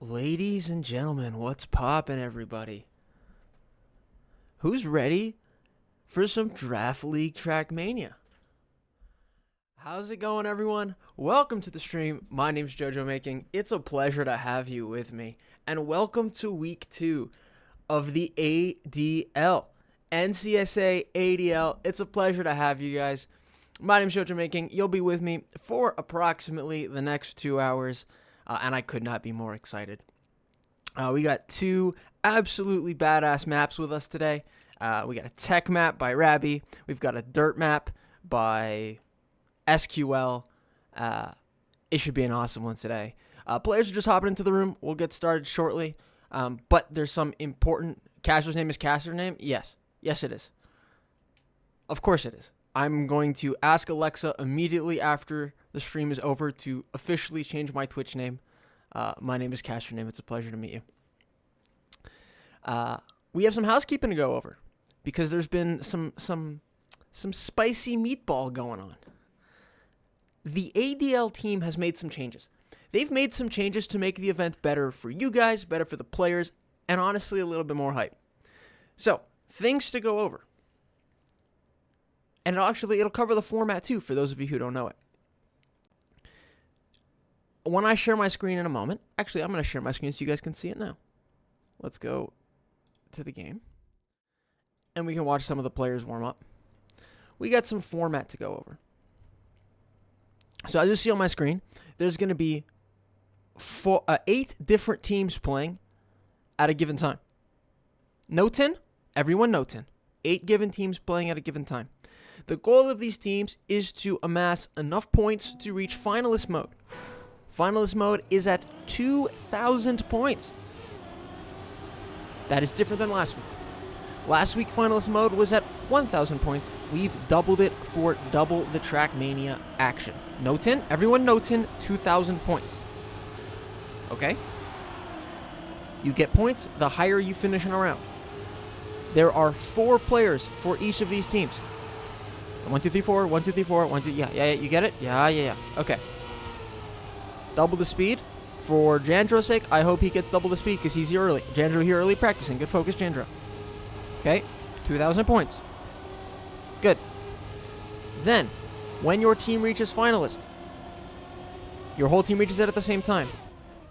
Ladies and gentlemen, what's poppin', everybody? Who's ready for some Draft League Trackmania? How's it going, everyone? Welcome to the stream. My name's JoJo Making. It's a pleasure to have you with me. And welcome to week 2 of the ADL. NCSA ADL. It's a pleasure to have you guys. My name's JoJo Making. You'll be with me for approximately the next 2 hours. And I could not be more excited. We got 2 absolutely badass maps with us today. We got a tech map by Rabbi. We've got a dirt map by SQL. It should be an awesome one today. Players are just hopping into the room. We'll get started shortly. But there's some important... Caster's name is Caster's name? Yes. Yes, it is. Of course it is. I'm going to ask Alexa immediately after the stream is over to officially change my Twitch name. My name is Caster's name. It's a pleasure to meet you. We have some housekeeping to go over because there's been some spicy meatball going on. The ADL team has made some changes. They've made some changes to make the event better for you guys, better for the players, and honestly a little bit more hype. So, things to go over. And it'll cover the format too, for those of you who don't know it. When I share my screen in a moment, actually, I'm going to share my screen so you guys can see it now. Let's go to the game. And we can watch some of the players warm up. We got some format to go over. So as you see on my screen, there's going to be 8 different teams playing at a given time. Note 10, everyone note 10. 8 given teams playing at a given time. The goal of these teams is to amass enough points to reach finalist mode. Finalist mode is at 2,000 points. That is different than last week. Last week, finalist mode was at 1,000 points. We've doubled it for double the Trackmania action. Note 10, everyone note 10, 2,000 points. Okay? You get points the higher you finish in a round. There are 4 players for each of these teams. 1, 2, 3, 4, 1, 2, 3, 4, 1, 2, yeah, you get it? Yeah. Okay. Double the speed. For Jandro's sake, I hope he gets double the speed because he's here early. Jandro here early practicing. Good focus, Jandro. Okay, 2,000 points. Good. Then, when your team reaches finalist, your whole team reaches it at the same time.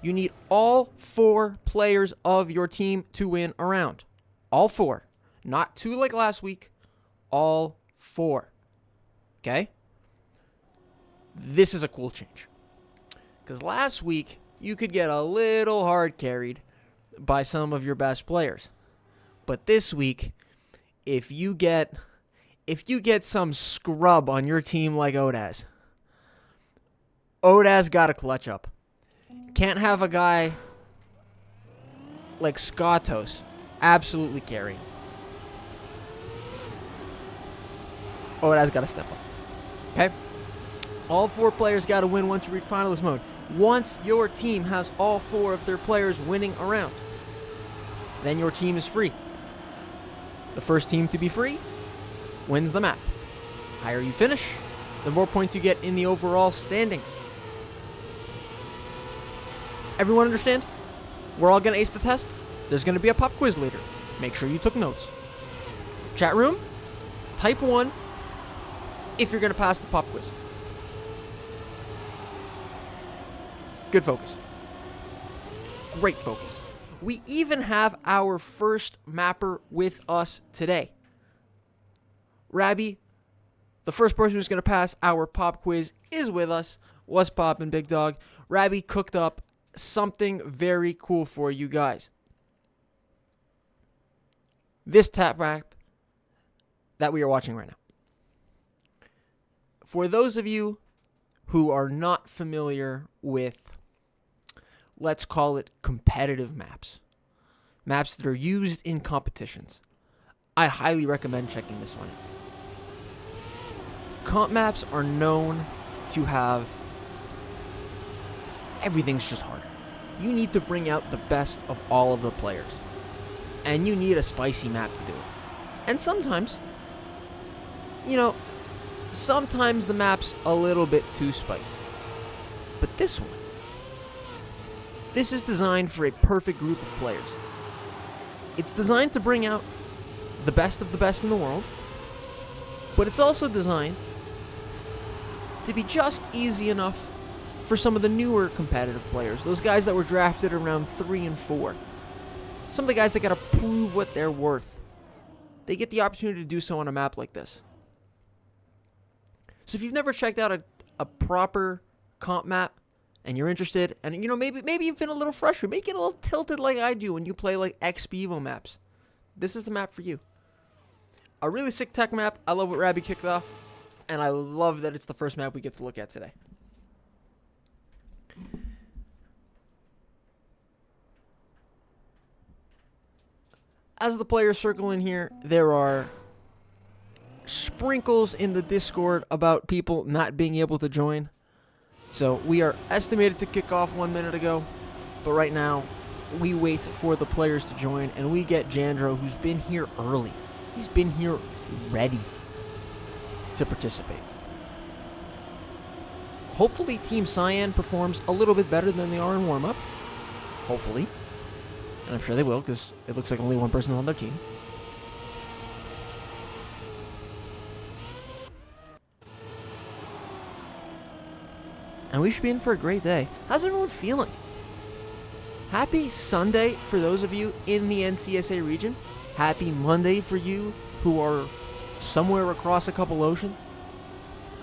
You need all 4 players of your team to win a round. All 4. Not 2 like last week. All 4. Okay? This is a cool change. Because last week, you could get a little hard carried by some of your best players. But this week, if you get some scrub on your team like Odaz, Odaz got to clutch up. Can't have a guy like Skatos absolutely carrying. Odaz got to step up. Okay? All 4 players got to win once you reach finalist mode. Once your team has all 4 of their players winning a round, then your team is free. The first team to be free wins the map. Higher you finish, the more points you get in the overall standings. Everyone understand? We're all going to ace the test. There's going to be a pop quiz later. Make sure you took notes. Chat room, type 1 if you're going to pass the pop quiz. Good focus. Great focus. We even have our first mapper with us today. Rabbi, the first person who's going to pass our pop quiz, is with us. What's poppin', big dog? Rabbi cooked up something very cool for you guys. This tap map that we are watching right now. For those of you who are not familiar with, let's call it competitive maps, maps that are used in competitions, I highly recommend checking this one out. Comp maps are known to have everything's just harder. You need to bring out the best of all of the players. And you need a spicy map to do it. And sometimes, sometimes the map's a little bit too spicy. But this one, this is designed for a perfect group of players. It's designed to bring out the best of the best in the world, but it's also designed to be just easy enough for some of the newer competitive players, those guys that were drafted around 3 and 4. Some of the guys that got to prove what they're worth. They get the opportunity to do so on a map like this. So if you've never checked out a proper comp map and you're interested, and maybe you've been a little frustrated, maybe you get a little tilted like I do when you play like XP-Evo maps, this is the map for you. A really sick tech map. I love what Rabbi kicked off, and I love that it's the first map we get to look at today. As the players circle in here, there are sprinkles in the Discord about people not being able to join. So we are estimated to kick off 1 minute ago, but right now we wait for the players to join, and we get Jandro, who's been here early. He's been here ready to participate. Hopefully Team Cyan performs a little bit better than they are in warm-up. Hopefully. And I'm sure they will, because it looks like only one person on their team. And we should be in for a great day. How's everyone feeling? Happy Sunday for those of you in the NCSA region. Happy Monday for you who are somewhere across a couple oceans.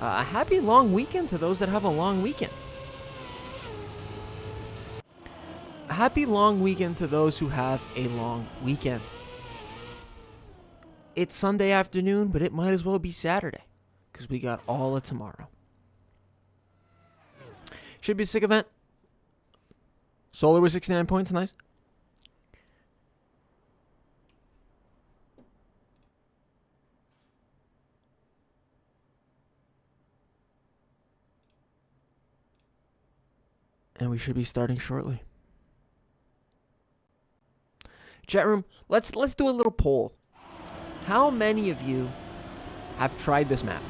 A happy long weekend to those that have a long weekend. A happy long weekend to those who have a long weekend. It's Sunday afternoon, but it might as well be Saturday, because we got all of tomorrow. Should be a sick event. Solar with 69 points, nice. And we should be starting shortly. Chat room, let's do a little poll. How many of you have tried this map?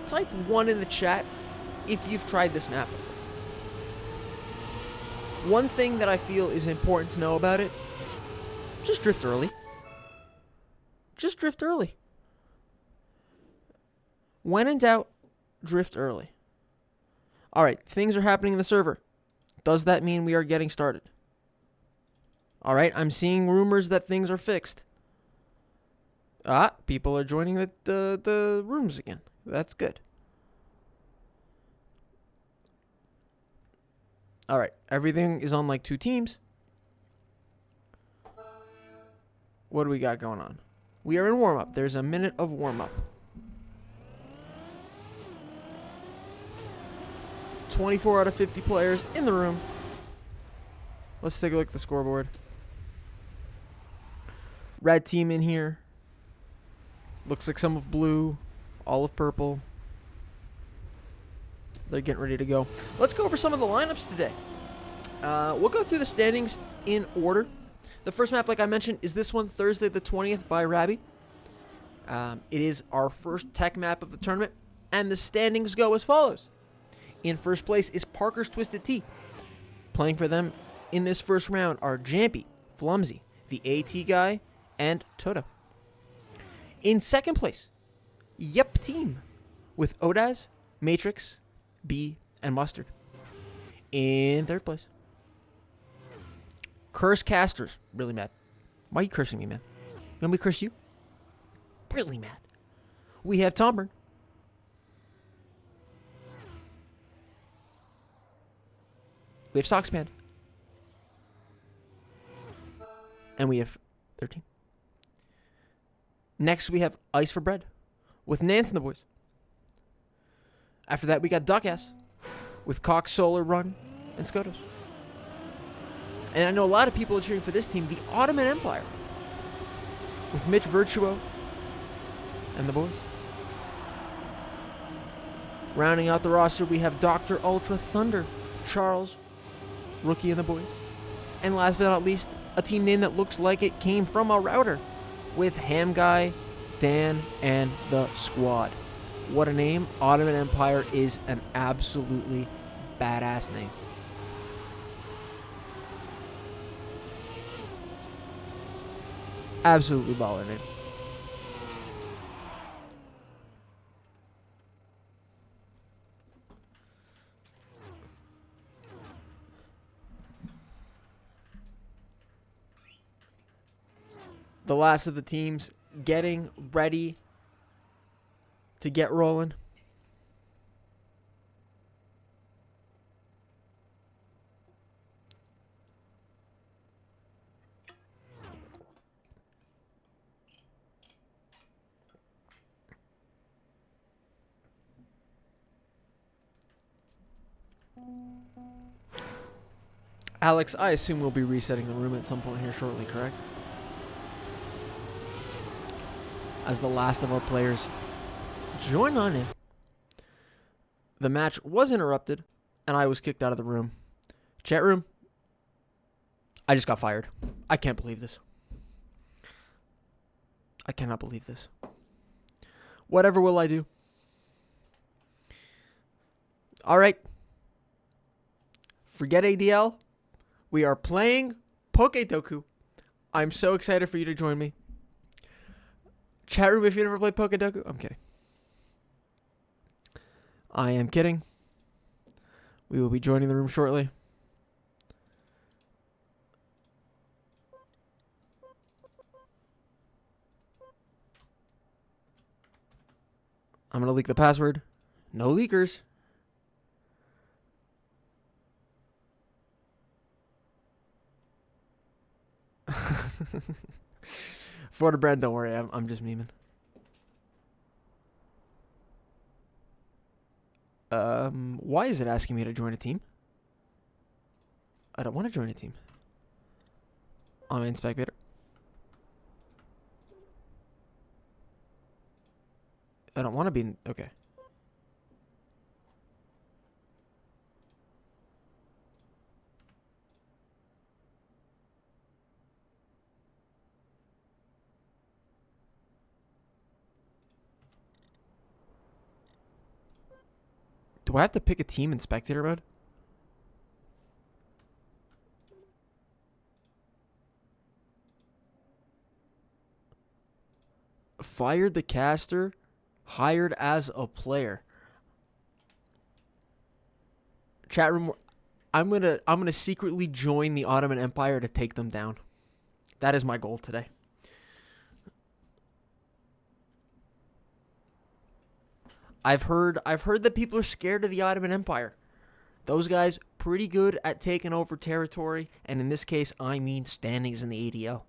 Type 1 in the chat if you've tried this map before. One thing that I feel is important to know about it, just drift early. Just drift early. When in doubt, drift early. Alright, things are happening in the server. Does that mean we are getting started? Alright, I'm seeing rumors that things are fixed. People are joining the rooms again. That's good. Alright, everything is on like 2 teams. What do we got going on? We are in warm-up. There's a minute of warm-up. 24 out of 50 players in the room. Let's take a look at the scoreboard. Red team in here. Looks like some of blue, all of purple. They're getting ready to go. Let's go over some of the lineups today. We'll go through the standings in order. The first map, like I mentioned, is this one, Thursday the 20th by Rabbi. It is our first tech map of the tournament, and the standings go as follows. In first place is Parker's Twisted Tea. Playing for them in this first round are Jampy, Flumsy, the AT guy, and Toto. In second place, Yep Team, with Odaz, Matrix, B, and Mustard. In third place, Curse Casters. Really mad. Why are you cursing me, man? You want me to curse you? Really mad. We have Tomburn. We have Sockspan. And we have 13. Next, we have Ice for Bread with Nance and the boys. After that, we got Duckass with Cox, Solar, Run, and Skotos. And I know a lot of people are cheering for this team, the Ottoman Empire, with Mitch Virtuo and the boys. Rounding out the roster, we have Dr. Ultra Thunder, Charles, Rookie, and the boys. And last but not least, a team name that looks like it came from a router, with Ham Guy, Dan, and the squad. What a name. Ottoman Empire is an absolutely badass name. Absolutely baller name. The last of the teams getting ready to get rolling. Alex, I assume we'll be resetting the room at some point here shortly, correct? As the last of our players join on in. The match was interrupted, and I was kicked out of the room. Chat room, I just got fired. I can't believe this. I cannot believe this. Whatever will I do? All right. Forget ADL. We are playing Pokedoku. I'm so excited for you to join me. Chat room, if you never played Pokedoku. I'm kidding. I am kidding. We will be joining the room shortly. I'm going to leak the password. No leakers. For the brand, don't worry. I'm just memeing. Why is it asking me to join a team? I don't want to join a team. Online spectator. I don't want to be in... Okay. Do I have to pick a team in spectator mode? Fired the caster, hired as a player. Chat room, I'm gonna secretly join the Ottoman Empire to take them down. That is my goal today. I've heard that people are scared of the Ottoman Empire. Those guys pretty good at taking over territory, and in this case, I mean standings in the ADL.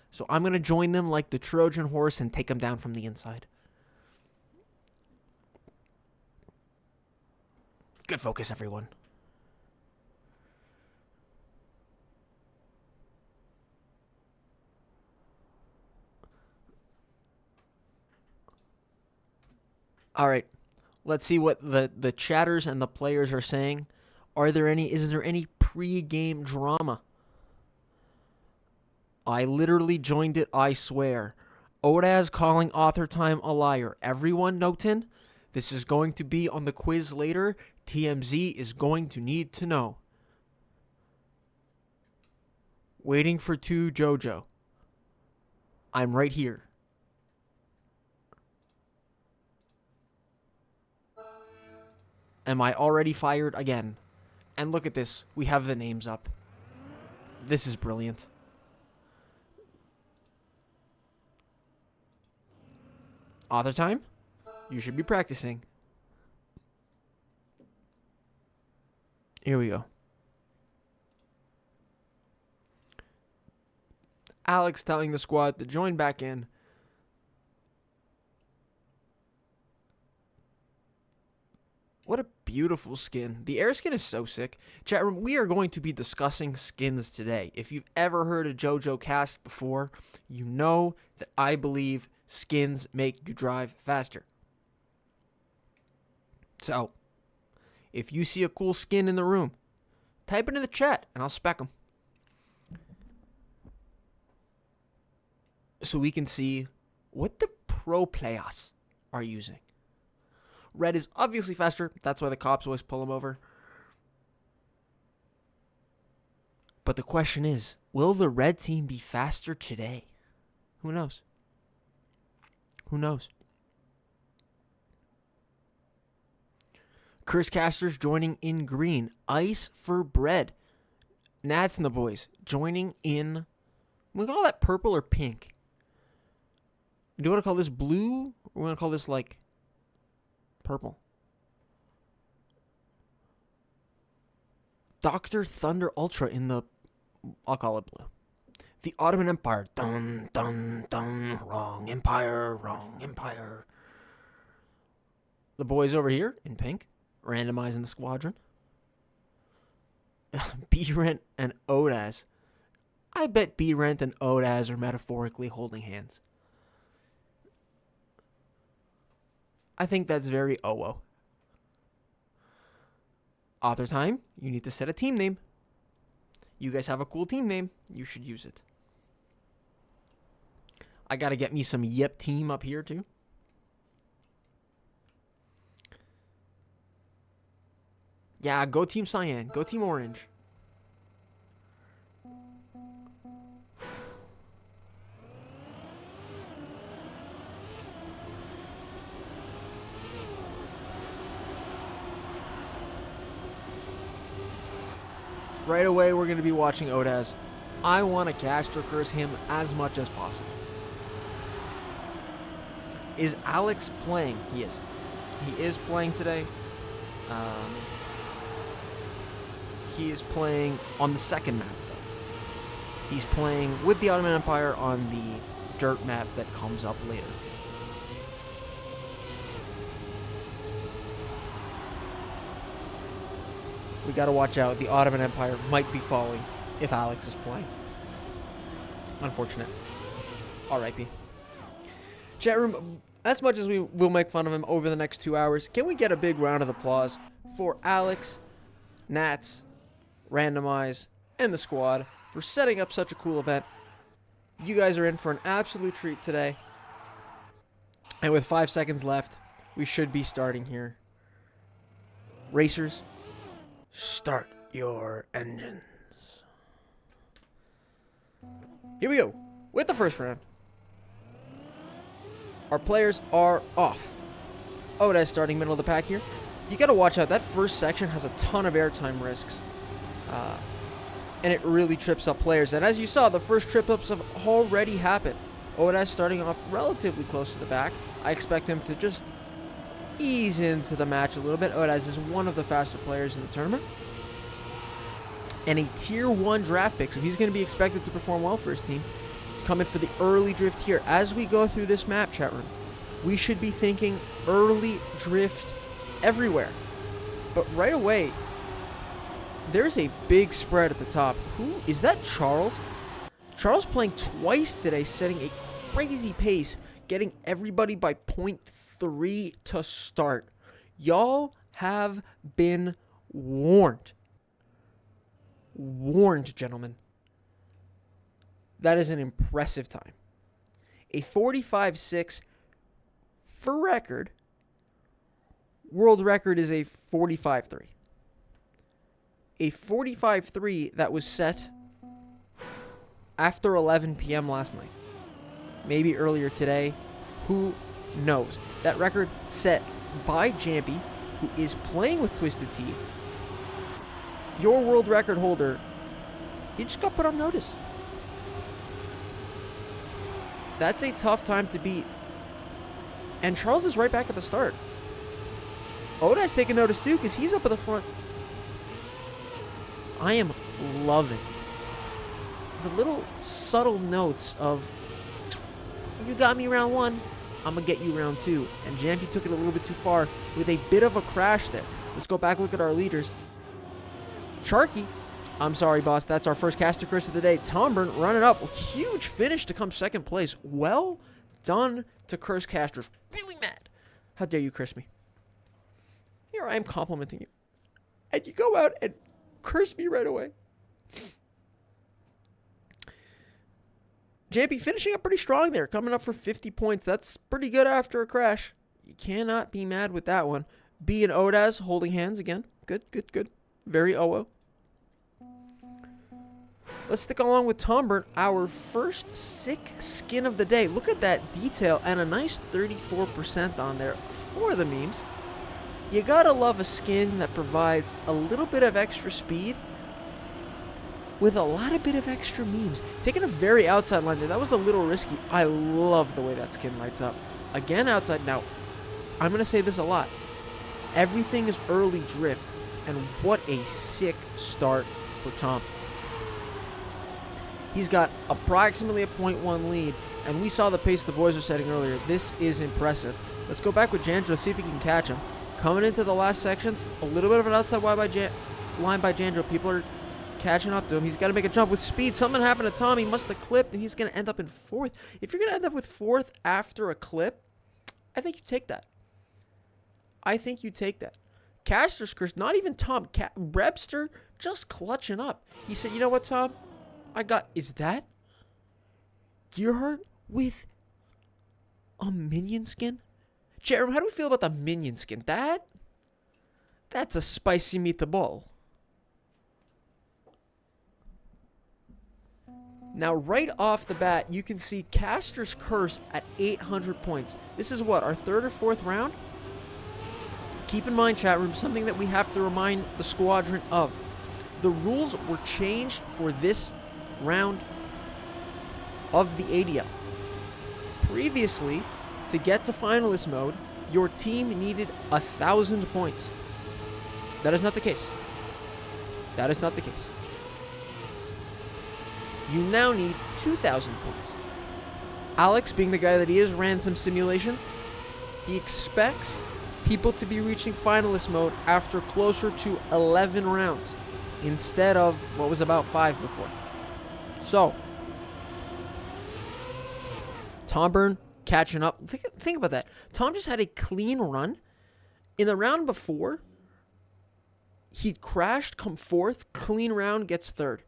So I'm going to join them like the Trojan horse and take them down from the inside. Good focus, everyone. All right. Let's see what the chatters and the players are saying. Is there any pre-game drama? I literally joined it, I swear. Odaz calling Author Time a liar. Everyone, Noten, this is going to be on the quiz later. TMZ is going to need to know. Waiting for 2 JoJo. I'm right here. Am I already fired again? And look at this. We have the names up. This is brilliant. Author Time? You should be practicing. Here we go. Alex telling the squad to join back in. What a beautiful skin. The air skin is so sick. Chat room, we are going to be discussing skins today. If you've ever heard a JoJo cast before, you know that I believe skins make you drive faster. So, if you see a cool skin in the room, type it in the chat and I'll spec them. So we can see what the pro players are using. Red is obviously faster. That's why the cops always pull him over. But the question is, will the red team be faster today? Who knows? Who knows? Curse Casters joining in green. Ice for bread. Nats and the boys joining in. We call that purple or pink. Do you want to call this blue? Or we want to call this like purple? Dr. Thunder Ultra in the, I'll call it blue. The Ottoman Empire. Dun, dun, dun. Wrong empire, wrong empire. The boys over here in pink, randomizing the squadron. B-Rent and Odaz. I bet B-Rent and Odaz are metaphorically holding hands. I think that's very OO. Author Time, you need to set a team name. You guys have a cool team name. You should use it. I got to get me some Yep team up here too. Yeah, go Team Cyan. Go Team Orange. Right away, we're going to be watching Odaz. I want to caster curse him as much as possible. Is Alex playing? He is. He is playing today. He is playing on the second map, though. He's playing with the Ottoman Empire on the dirt map that comes up later. We got to watch out. The Ottoman Empire might be falling if Alex is playing. Unfortunate. R.I.P. Chat room, as much as we will make fun of him over the next 2 hours, can we get a big round of applause for Alex, Nats, Randomize, and the squad for setting up such a cool event? You guys are in for an absolute treat today. And with 5 seconds left, we should be starting here. Racers, start your engines. Here we go with the first round. Our players are off. Odaz starting middle of the pack here. You got to watch out. That first section has a ton of airtime risks. And it really trips up players. And as you saw, the first trip-ups have already happened. Odaz starting off relatively close to the back. I expect him to just ease into the match a little bit. Odaz is one of the faster players in the tournament. And a tier 1 draft pick, so he's going to be expected to perform well for his team. He's coming for the early drift here. As we go through this map, chat room, we should be thinking early drift everywhere. But right away, there's a big spread at the top. Who is that? Charles? Charles playing twice today, setting a crazy pace, getting everybody by 3 to start. Y'all have been warned. Warned, gentlemen. That is an impressive time. A 45.6 for record. World record is a 45.3. A 45.3 that was set after 11 p.m. last night. Maybe earlier today. Who knows? That record set by Jampy, who is playing with Twisted Tea. Your world record holder, he just got put on notice. That's a tough time to beat. And Charles is right back at the start. Oda's taking notice too, because he's up at the front. I am loving the little subtle notes of, you got me round 1, I'm going to get you round 2. And Jampy took it a little bit too far with a bit of a crash there. Let's go back and look at our leaders. Sharky, I'm sorry, boss, that's our first caster curse of the day. Tomburn running up. Huge finish to come second place. Well done to curse casters. Really mad. How dare you curse me? Here I am complimenting you. And you go out and curse me right away. Jampy finishing up pretty strong there. Coming up for 50 points. That's pretty good after a crash. You cannot be mad with that one. B and Odaz holding hands again. Good, good, good. Very OO. Let's stick along with Tomburn, our first sick skin of the day. Look at that detail and a nice 34% on there for the memes. You gotta love a skin that provides a little bit of extra speed with a lot of bit of extra memes. Taking a very outside line there. That was a little risky. I love the way that skin lights up. Again, outside. Now, I'm gonna say this a lot. Everything is early drift. And what a sick start for Tom. He's got approximately a 0.1 lead, and we saw the pace the boys were setting earlier. This is impressive. Let's go back with Jandro, see if he can catch him. Coming into the last sections, a little bit of an outside line by Jandro. People are catching up to him. He's got to make a jump with speed. Something happened to Tom. He must have clipped, and he's going to end up in 4th. If you're going to end up with 4th after a clip, I think you take that. I think you take that. Caster's curse, not even Tom. Rebster just clutching up. He said, you know what, Tom? Is that Gearhart with a minion skin? Jeremy, how do we feel about the minion skin? That's a spicy meatball. Now, right off the bat, you can see Caster's curse at 800 points. This is what, our 3rd or 4th round? Keep in mind, chat room, something that we have to remind the squadron of. The rules were changed for this round of the ADL. Previously, to get to finalist mode, your team needed 1,000 points. That is not the case. That is not the case. You now need 2,000 points. Alex, being the guy that he is, ran some simulations. He expects people to be reaching finalist mode after closer to 11 rounds instead of what was about 5 before. So, Tomburn catching up. Think about that. Tom just had a clean run. In the round before, he crashed, come 4th, clean round, gets 3rd.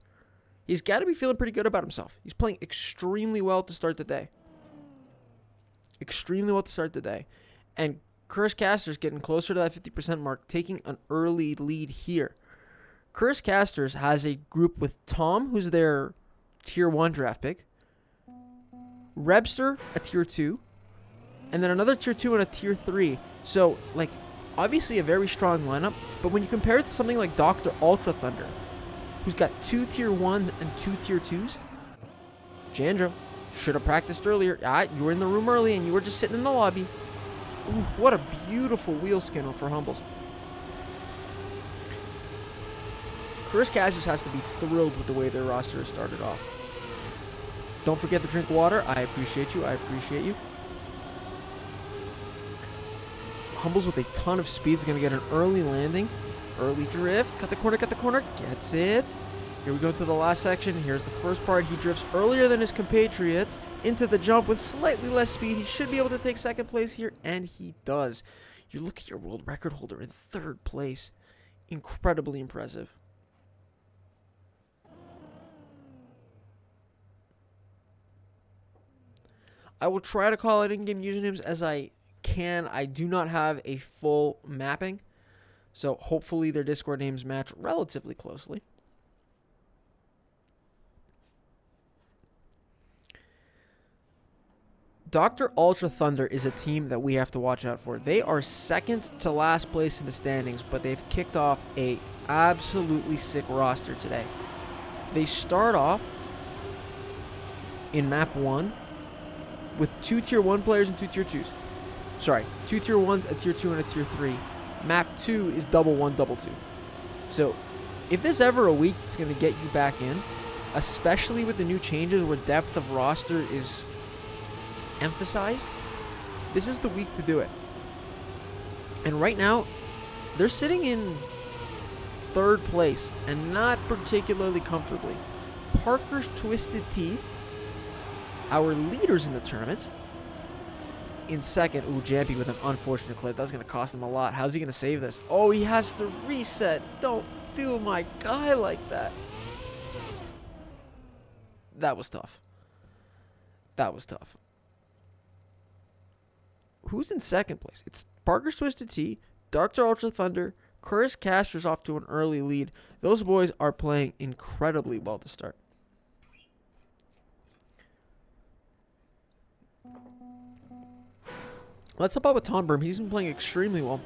He's got to be feeling pretty good about himself. He's playing extremely well to start the day. Extremely well to start the day. And Curse Casters getting closer to that 50% mark, taking an early lead here. Curse Casters has a group with Tom, who's their Tier 1 draft pick, Rebster, a Tier 2, and then another Tier 2 and a Tier 3. So, like, obviously a very strong lineup, but when you compare it to something like Dr. Ultra Thunder, who's got 2 Tier 1s and 2 Tier 2s, Jandro should have practiced earlier. You were in the room early and you were just sitting in the lobby. Ooh, what a beautiful wheel skin for Humbles. Curse Casters has to be thrilled with the way their roster has started off. Don't forget to drink water. I appreciate you. I appreciate you. Humbles with a ton of speed is going to get an early landing. Early drift. Cut the corner. Cut the corner. Gets it. Here we go to the last section. Here's the first part. He drifts earlier than his compatriots into the jump with slightly less speed. He should be able to take second place here, and he does. You look at your world record holder in third place. Incredibly impressive. I will try to call out in-game usernames as I can. I do not have a full mapping, so hopefully their Discord names match relatively closely. Dr. Ultra Thunder is a team that we have to watch out for. They are second to last place in the standings, but they've kicked off a absolutely sick roster today. They start off in map 1 with 2 tier 1 players and 2 tier 2s. Sorry, 2 tier 1s, a tier 2, and a tier 3. Map 2 is double 1, double 2. So if there's ever a week that's going to get you back in, especially with the new changes where depth of roster is emphasized, this is the week to do it. And right now, they're sitting in third place, and not particularly comfortably. Parker's Twisted Tea, our leaders in the tournament, in second. Ooh, Jampy with an unfortunate clip. That's going to cost him a lot. How's he going to save this? Oh, he has to reset. Don't do my guy like that. That was tough. That was tough. Who's in second place? It's Parker's Twisted Tea, Dr. Ultra Thunder, Curtis Caster's off to an early lead. Those boys are playing incredibly well to start. Let's help out with Tom Berm. He's been playing extremely well.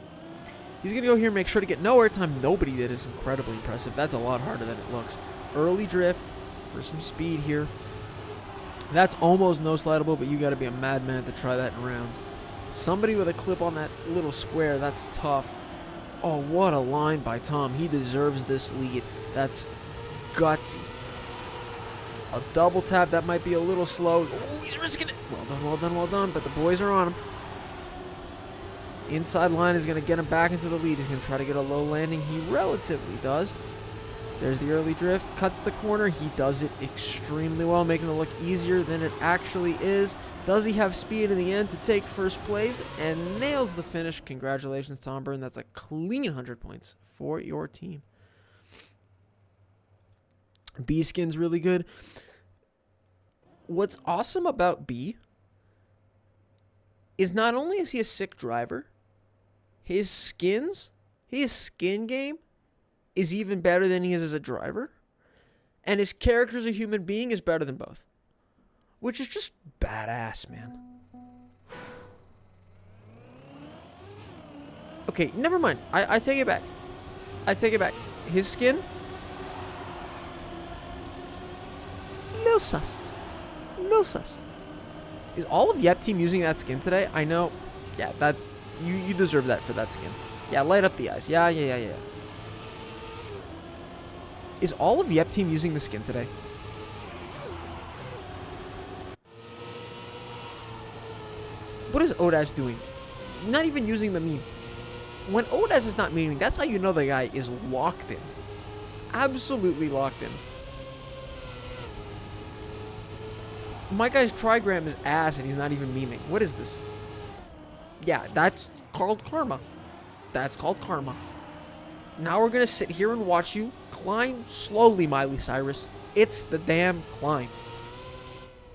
He's going to go here and make sure to get no airtime. Nobody did is incredibly impressive. That's a lot harder than it looks. Early drift for some speed here. That's almost no slidable, but you got to be a madman to try that in rounds. Somebody with a clip on that little square. That's tough. Oh, what a line by Tom. He deserves this lead. That's gutsy. A double tap. That might be a little slow. Oh, he's risking it. Well done, well done, well done. But the boys are on him. Inside line is going to get him back into the lead. He's going to try to get a low landing. He relatively does. There's the early drift. Cuts the corner. He does it extremely well, making it look easier than it actually is. Does he have speed in the end to take first place and nails the finish? Congratulations, Tom Byrne. That's a clean 100 points for your team. B skin's really good. What's awesome about B is not only is he a sick driver, his skin game is even better than he is as a driver, and his character as a human being is better than both, which is just badass, man. Okay, never mind. I take it back. I take it back. His skin, no sus. No sus. Is all of Yep Team using that skin today? I know. Yeah, that you deserve that for that skin. Yeah, light up the eyes. Yeah. Is all of Yep Team using the skin today? What is Odash doing? Not even using the meme. When Odash is not memeing, that's how you know the guy is locked in. Absolutely locked in. My guy's trigram is ass and he's not even memeing. What is this? Yeah, that's called karma. That's called karma. Now we're going to sit here and watch you climb slowly, Miley Cyrus. It's the damn climb.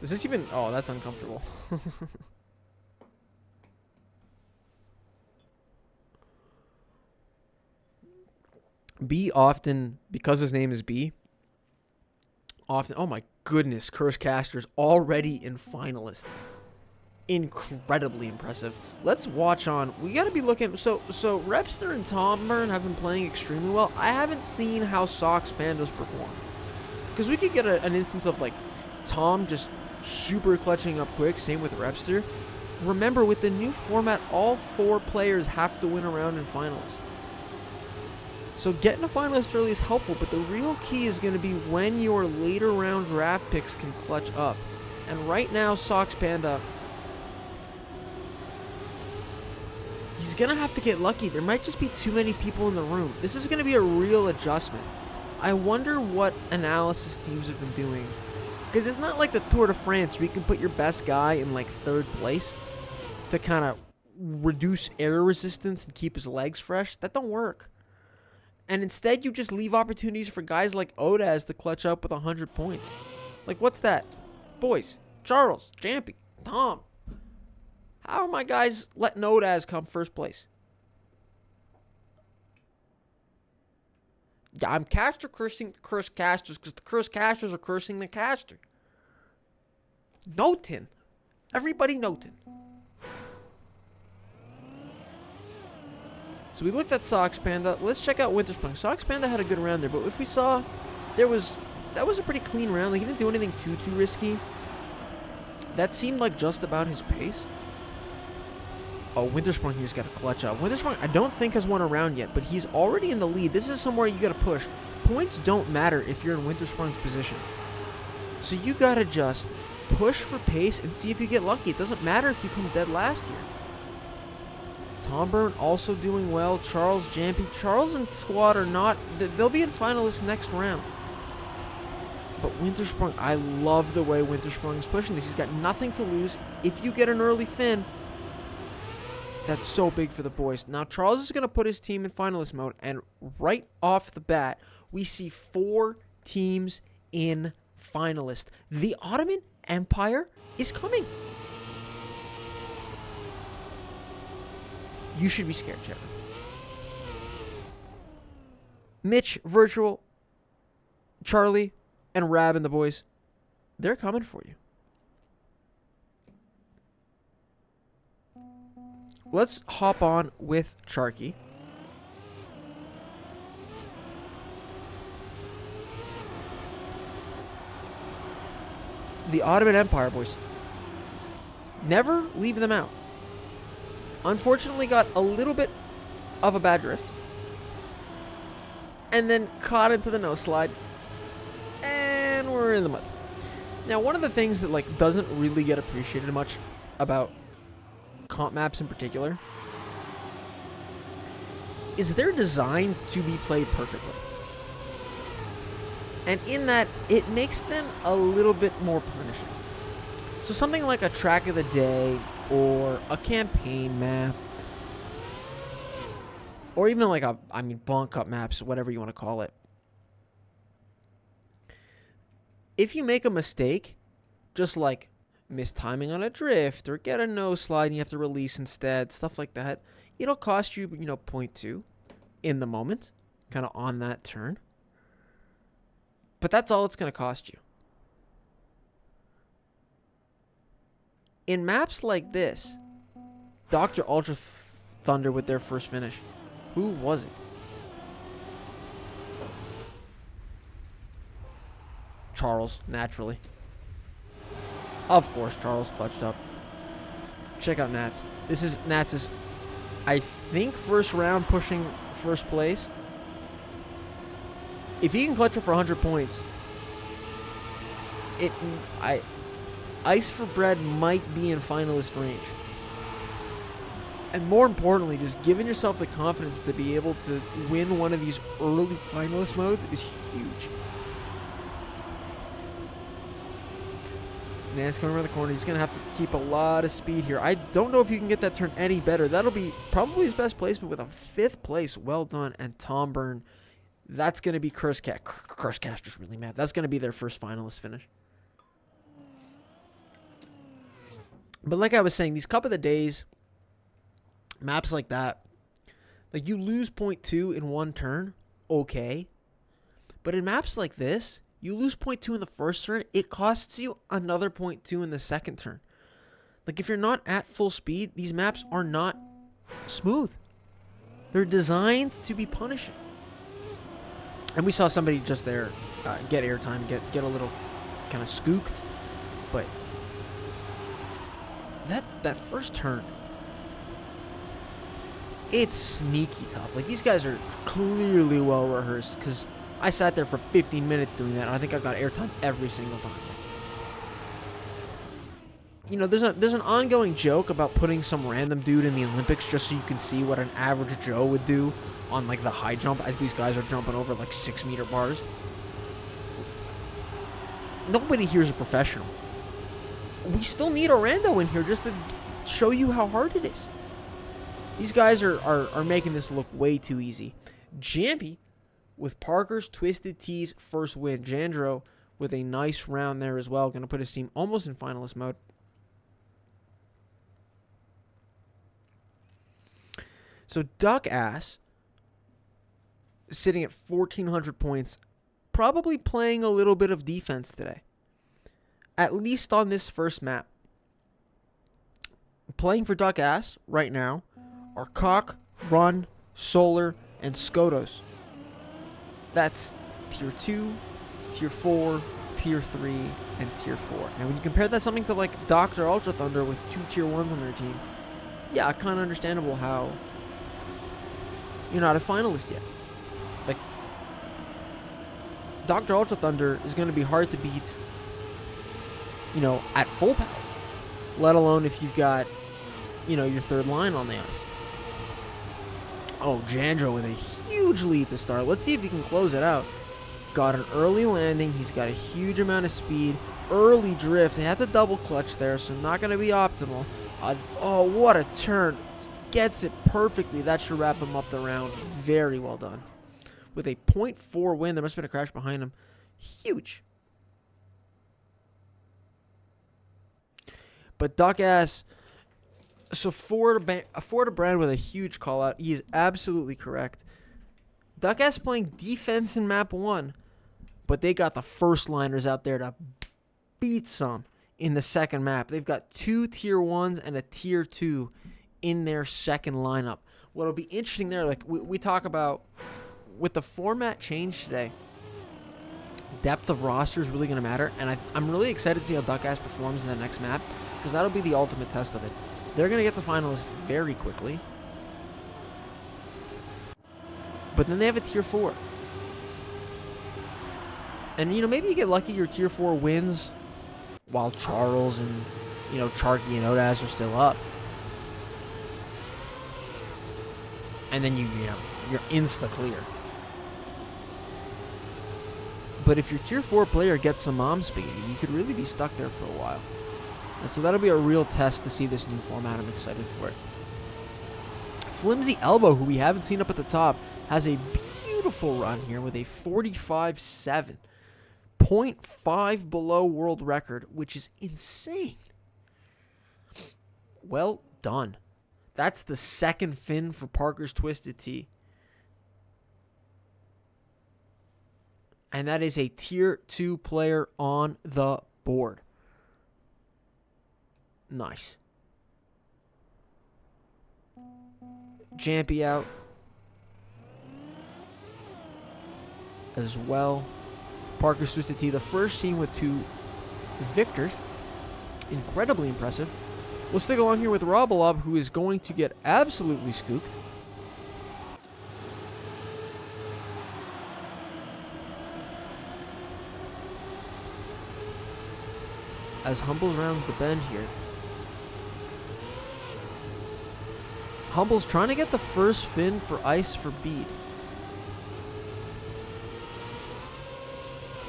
Is this even... Oh, that's uncomfortable. B often, because his name is B, often... Oh my goodness, Curse Caster's already in finalist. Incredibly impressive. Let's watch on. We got to be looking. So Repster and Tom Byrne have been playing extremely well. I haven't seen how Sox Pandas perform, because we could get an instance of like Tom just super clutching up quick. Same with Repster. Remember, with the new format, all 4 players have to win a round in finalist. So getting a finalist early is helpful, but the real key is going to be when your later round draft picks can clutch up. And right now, Sox Panda, he's going to have to get lucky. There might just be too many people in the room. This is going to be a real adjustment. I wonder what analysis teams have been doing. Because it's not like the Tour de France where you can put your best guy in like 3rd place to kind of reduce air resistance and keep his legs fresh. That don't work. And instead you just leave opportunities for guys like Odaz to clutch up with 100 points. Like, what's that? Boys, Charles, Jampy, Tom. How are my guys letting Odaz come 1st place? Yeah, I'm caster cursing the cursed casters because the cursed casters are cursing the caster. Notin. Everybody notin. So we looked at Sox Panda. Let's check out Wintersprung. Sox Panda had a good round there, but if we saw, that was a pretty clean round. Like, he didn't do anything too risky. That seemed like just about his pace. Oh, Wintersprung here's got a clutch up. Wintersprung, I don't think has won a round yet, but he's already in the lead. This is somewhere you got to push. Points don't matter if you're in Wintersprung's position. So you got to just push for pace and see if you get lucky. It doesn't matter if you come dead last here. Tom Byrne also doing well. Charles, Jampy. Charles and squad are not... They'll be in finalists next round. But Wintersprung, I love the way Wintersprung is pushing this. He's got nothing to lose. If you get an early fin, that's so big for the boys. Now, Charles is going to put his team in finalist mode, and right off the bat, we see 4 teams in finalist. The Ottoman Empire is coming. You should be scared, Trevor. Mitch, Virtual, Charlie, and Rab and the boys, they're coming for you. Let's hop on with Charky. The Ottoman Empire, boys. Never leave them out. Unfortunately, got a little bit of a bad drift. And then caught into the no slide. And we're in the mud. Now, one of the things that like doesn't really get appreciated much about comp maps in particular is they're designed to be played perfectly. And in that, it makes them a little bit more punishing. So something like a track of the day or a campaign map or even like Blanc Cup maps, whatever you want to call it. If you make a mistake, just like mistiming on a drift or get a no slide and you have to release instead, stuff like that, it'll cost you, 0.2 in the moment, kind of on that turn. But that's all it's going to cost you. In maps like this, Dr. Ultra Thunder with their first finish. Who was it? Charles, naturally. Of course, Charles clutched up. Check out Nats. This is Nats' I think first round pushing first place. If he can clutch it for 100 points, Ice for Bread might be in finalist range. And more importantly, just giving yourself the confidence to be able to win one of these early finalist modes is huge. Nance coming around the corner. He's going to have to keep a lot of speed here. I don't know if you can get that turn any better. That'll be probably his best placement with a 5th place. Well done. And Tom Byrne, that's going to be Curse Caster's really mad. That's going to be their first finalist finish. But like I was saying, these Cup of the Days, maps like that, like you lose 0.2 in one turn, okay. But in maps like this, you lose 0.2 in the first turn, it costs you another 0.2 in the second turn. Like if you're not at full speed, these maps are not smooth. They're designed to be punishing. And we saw somebody just there get airtime, get a little kind of skooked. But that first turn, it's sneaky tough. Like these guys are clearly well rehearsed because I sat there for 15 minutes doing that, and I think I got airtime every single time. there's an ongoing joke about putting some random dude in the Olympics just so you can see what an average Joe would do on like the high jump as these guys are jumping over like 6-meter bars. Nobody here's a professional. We still need Orlando in here just to show you how hard it is. These guys are making this look way too easy. Jampy with Parker's Twisted Tea's first win. Jandro with a nice round there as well. Going to put his team almost in finalist mode. So Duck Ass sitting at 1,400 points, probably playing a little bit of defense today. At least on this first map. Playing for Duck Ass right now are Cock, Run, Solar, and Skotos. That's Tier 2, Tier 4, Tier 3, and Tier 4. And when you compare that something to like Dr. Ultra Thunder with 2 Tier 1s on their team, yeah, kind of understandable how you're not a finalist yet. Like, Dr. Ultra Thunder is going to be hard to beat, at full power. Let alone if you've got, your third line on the ice. Oh, Jandro with a huge lead to start. Let's see if he can close it out. Got an early landing. He's got a huge amount of speed. Early drift. They had to double clutch there, so not going to be optimal. Oh, what a turn. Gets it perfectly. That should wrap him up the round. Very well done. With a 0.4 win. There must have been a crash behind him. Huge. But Duck Ass, so Ford Brand with a huge call out. He is absolutely correct. Duck Ass playing defense in map 1, but they got the first liners out there to beat some in the second map. They've got 2 Tier 1s and a Tier 2 in their second lineup. What'll be interesting there, like we talk about with the format change today, depth of roster is really going to matter, and I'm really excited to see how Duck Ass performs in the next map, because that'll be the ultimate test of it. They're going to get the finalists very quickly. But then they have a Tier 4. And, maybe you get lucky your Tier 4 wins while Charles and, Charky and Odaz are still up. And then you're insta-clear. But if your Tier 4 player gets some mom speed, you could really be stuck there for a while. And so that'll be a real test to see this new format. I'm excited for it. Flimsy Elbow, who we haven't seen up at the top, has a beautiful run here with a 45.7. 0.5 below world record, which is insane. Well done. That's the second fin for Parker's Twisted Tea. And that is a Tier 2 player on the board. Nice. Jampy out as well. Parker's Twisted Tea, the first team with 2 victors. Incredibly impressive. We'll stick along here with Robalob, who is going to get absolutely scooped. As Humbles rounds the bend here. Humbles trying to get the first fin for ice for beat.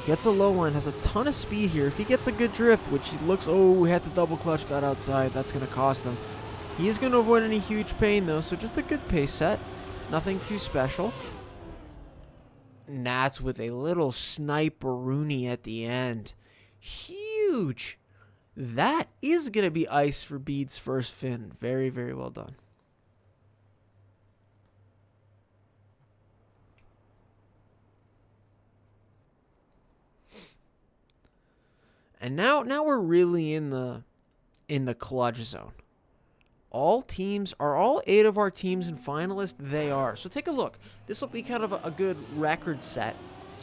Gets a low line, has a ton of speed here. If he gets a good drift, which he looks, he had the double clutch, got outside. That's going to cost him. He is going to avoid any huge pain, though, so just a good pace set. Nothing too special. Nats with a little sniper-rooney at the end. Huge. That is going to be ice for Bede's first fin. Very, very well done. And now we're really in the clutch zone. All 8 of our teams and finalists? They are. So take a look. This will be kind of a good record set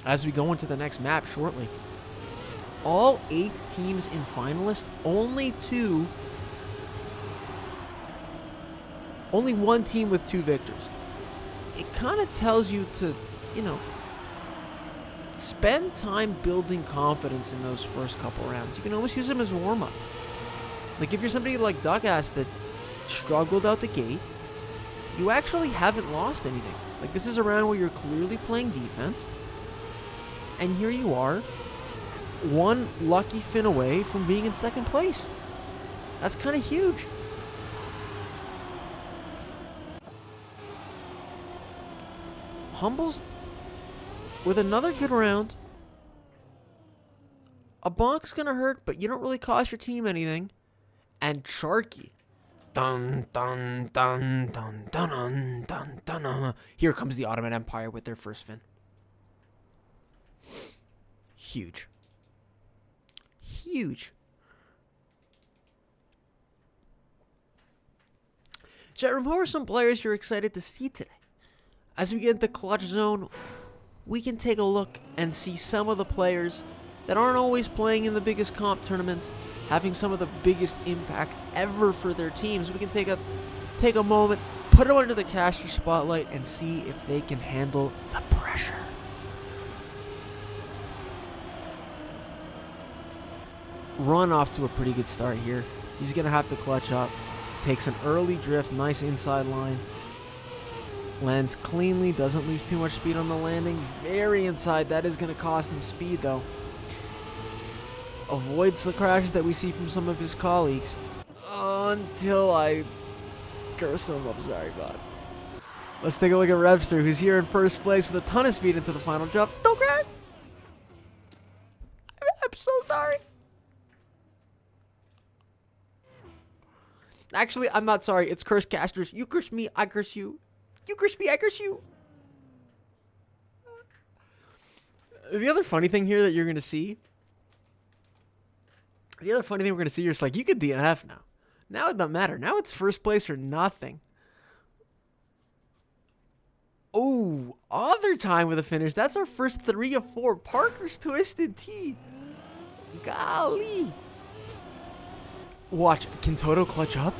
as we go into the next map shortly. All 8 teams in finalists, only 1 team with 2 victors. It kind of tells you to, spend time building confidence in those first couple rounds. You can almost use them as a warm-up. Like, if you're somebody like Duckass that struggled out the gate, you actually haven't lost anything. Like, this is a round where you're clearly playing defense. And here you are, one lucky fin away from being in second place. That's kind of huge. Humbles with another good round. A bonk's gonna hurt, but you don't really cost your team anything. And Sharky. Dun dun dun dun dun dun dun dun dun. Here comes the Ottoman Empire with their first fin. Huge. Huge. Chat room, who are some players you're excited to see today? As we get into clutch zone, we can take a look and see some of the players that aren't always playing in the biggest comp tournaments, having some of the biggest impact ever for their teams. We can take a moment, put them under the caster spotlight, and see if they can handle the pressure. Run off to a pretty good start here. He's going to have to clutch up. Takes an early drift, nice inside line. Lands cleanly, doesn't lose too much speed on the landing. Very inside, that is going to cost him speed though. Avoids the crashes that we see from some of his colleagues. Until I curse him, I'm sorry boss. Let's take a look at Revster, who's here in first place with a ton of speed into the final jump. Don't crash! I'm so sorry. Actually, I'm not sorry. It's curse casters. You curse me, I curse you. You curse me, I curse you. The other funny thing here that you're going to see. The other funny thing we're going to see here is like, you could DNF now. Now it doesn't matter. Now it's first place or nothing. Oh, other time with a finish. That's our first 3 of 4. Parker's Twisted Tea. Golly. Watch, can Toto clutch up?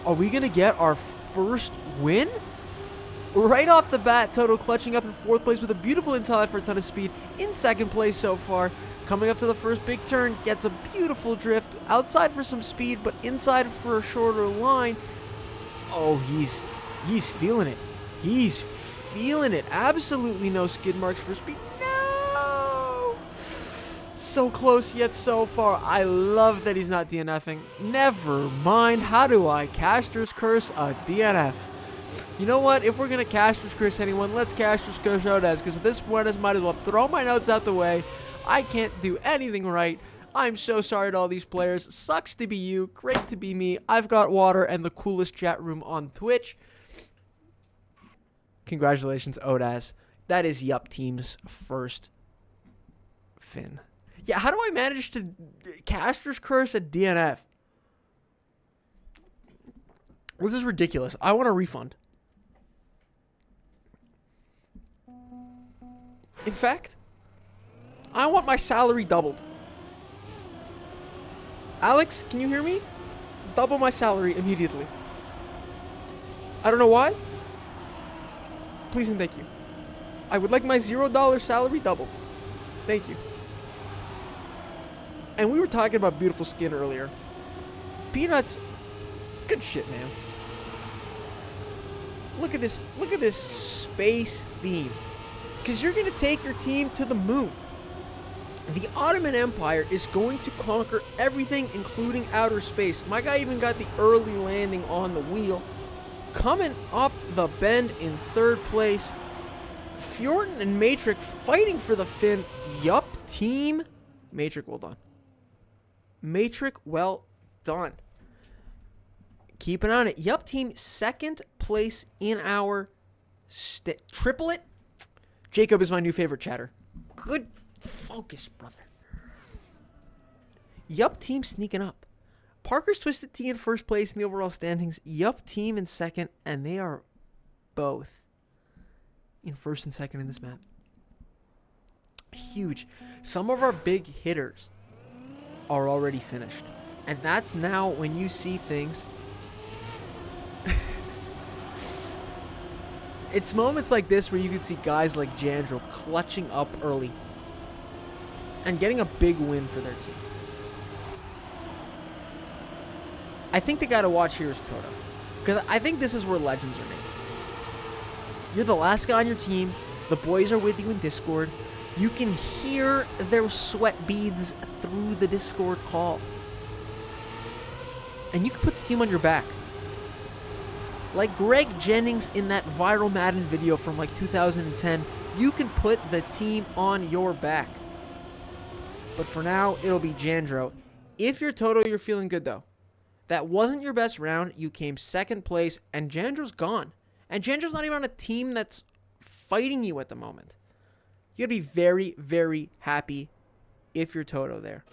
Are we going to get our first win? Right off the bat, Toto clutching up in 4th place with a beautiful inside for a ton of speed. In 2nd place so far. Coming up to the first big turn, gets a beautiful drift. Outside for some speed, but inside for a shorter line. Oh, he's feeling it. He's feeling it. Absolutely no skid marks for speed. No! So close yet so far. I love that he's not DNFing. Never mind. How do I caster's curse a DNF? You know what? If we're going to caster's curse anyone, let's caster's curse Odez. Because at this point, I might as well throw my notes out the way. I can't do anything right. I'm so sorry to all these players. Sucks to be you. Great to be me. I've got water and the coolest chat room on Twitch. Congratulations, Odaz. That is Yup Team's first fin. Yeah, how do I manage to caster's curse a DNF? This is ridiculous. I want a refund. In fact, I want my salary doubled. Alex, can you hear me? Double my salary immediately. I don't know why. Please and thank you. I would like my $0 salary doubled. Thank you. And we were talking about beautiful skin earlier. Peanuts, good shit, man. Look at this space theme. Because you're going to take your team to the moon. The Ottoman Empire is going to conquer everything, including outer space. My guy even got the early landing on the wheel. Coming up the bend in 3rd place. Fjorton and Matrix fighting for the fin. Yup Team. Matrix, well done. Matrix, well done. Keep an eye on it. Yup Team, 2nd place in our triplet. Jacob is my new favorite chatter. Good focus, brother. Yup Team sneaking up. Parker's Twisted Tea in 1st place in the overall standings. Yup Team in 2nd, and they are both in 1st and 2nd in this map. Huge. Some of our big hitters are already finished. And that's now when you see things. It's moments like this where you can see guys like Jandro clutching up early and getting a big win for their team. I think the guy to watch here is Toto. Because I think this is where legends are made. You're the last guy on your team. The boys are with you in Discord. You can hear their sweat beads through the Discord call. And you can put the team on your back. Like Greg Jennings in that viral Madden video from like 2010, you can put the team on your back. But for now, it'll be Jandro. If you're Toto, you're feeling good though. That wasn't your best round. You came second place, and Jandro's gone. And Jandro's not even on a team that's fighting you at the moment. You gotta be very, very happy if you're Toto there.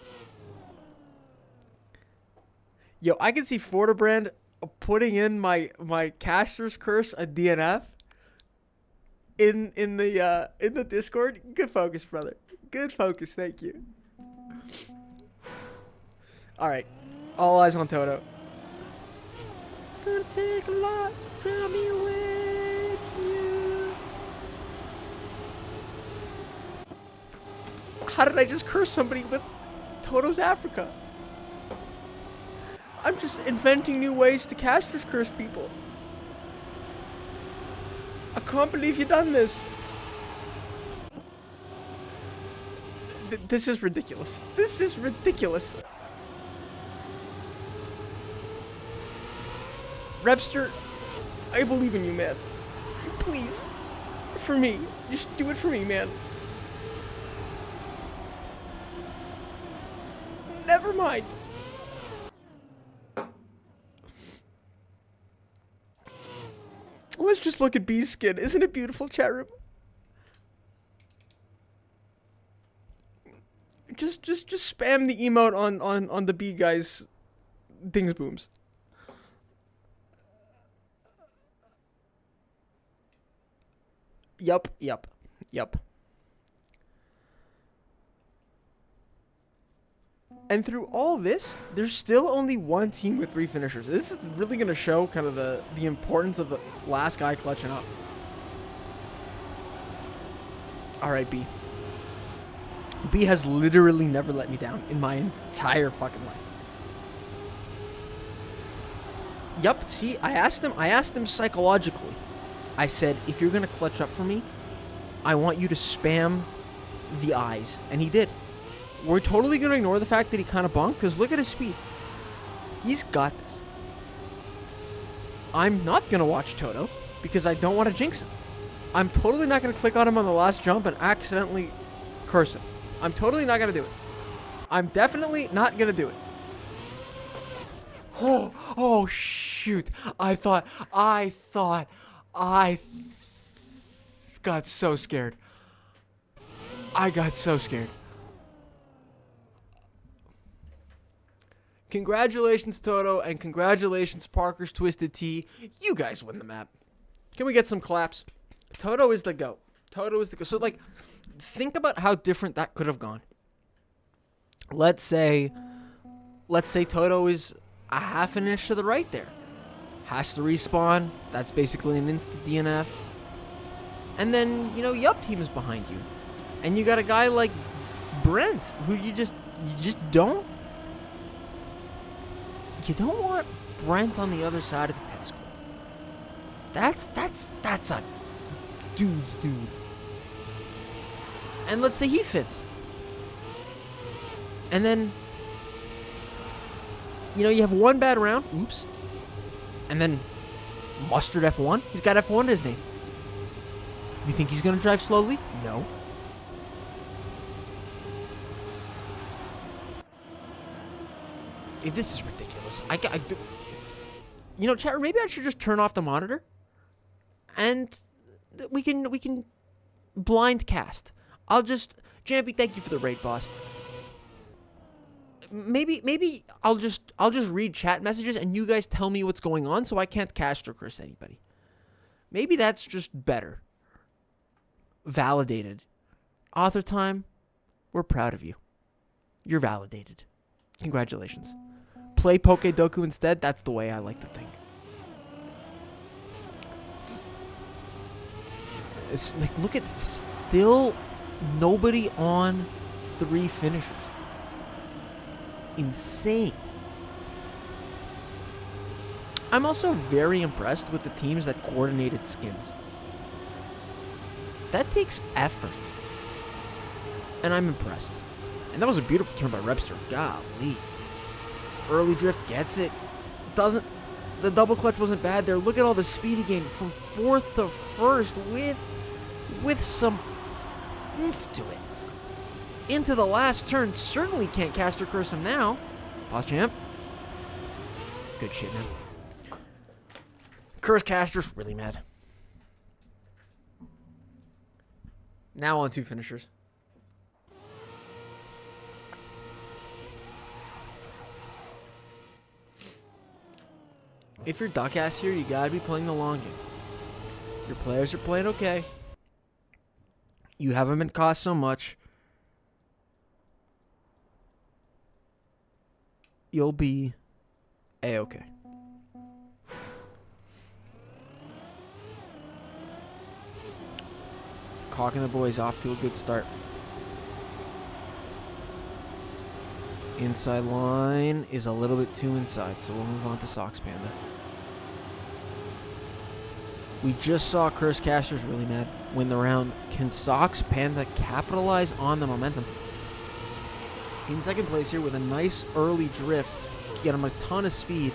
Yo, I can see Fortebrand putting in my Caster's Curse a DNF in the Discord. Good focus, brother. Good focus. Thank you. All right, all eyes on Toto. It's gonna take a lot to draw me away from you. How did I just curse somebody with Toto's Africa? I'm just inventing new ways to Caster's Curse people. I can't believe you done this. This is ridiculous. This is ridiculous. Repster, I believe in you, man. Please. For me. Just do it for me, man. Never mind. Let's just look at B's skin. Isn't it beautiful, chat room? Just spam the emote on the B guys dings booms. Yup. And through all this, there's still only one team with 3 finishers. This is really going to show kind of the importance of the last guy clutching up. All right, B. B has literally never let me down in my entire fucking life. Yup, see, I asked him psychologically. I said, if you're going to clutch up for me, I want you to spam the eyes. And he did. We're totally going to ignore the fact that he kind of bonked, because look at his speed. He's got this. I'm not going to watch Toto, because I don't want to jinx him. I'm totally not going to click on him on the last jump and accidentally curse him. I'm totally not going to do it. I'm definitely not going to do it. Oh, shoot. I got so scared. I got so scared. Congratulations, Toto, and congratulations, Parker's Twisted Tea. You guys win the map. Can we get some claps? Toto is the GOAT. Toto is the GOAT. So, like, think about how different that could have gone. Let's say Toto is a half an inch to the right there. Has to respawn. That's basically an instant DNF. And then, Yup team is behind you. And you got a guy like Brent, who you just don't. You don't want Brent on the other side of the tennis court. That's a dude's dude. And let's say he fits. And then, you have one bad round. Oops. And then Mustard F1. He's got F1 in his name. You think he's going to drive slowly? No. This is ridiculous. Chat, maybe I should just turn off the monitor, and we can blind cast. Jampy, thank you for the raid, boss. Maybe I'll just read chat messages, and you guys tell me what's going on, so I can't cast or curse anybody. Maybe that's just better. Validated. Author time. We're proud of you. You're validated. Congratulations. Play Pokedoku instead. That's the way I like to think. It's like, look at this. Still nobody on 3 finishers. Insane. I'm also very impressed with the teams that coordinated skins. That takes effort. And I'm impressed. And that was a beautiful turn by Repster. Golly. Early drift gets it. Doesn't. The double clutch wasn't bad there. Look at all the speed he gained from 4th to 1st with some oomph to it. Into the last turn. Certainly can't cast or curse him now. Pause champ. Good shit, man. Curse caster's really mad. Now on 2 finishers. If you're duck ass here, you gotta be playing the long game. Your players are playing okay. You haven't been cost so much. You'll be A-okay. Hawk and the boys off to a good start. Inside line is a little bit too inside, so we'll move on to Sox Panda. We just saw Curse Casters really mad win the round. Can Sox Panda capitalize on the momentum? In second place here with a nice early drift, get him a ton of speed.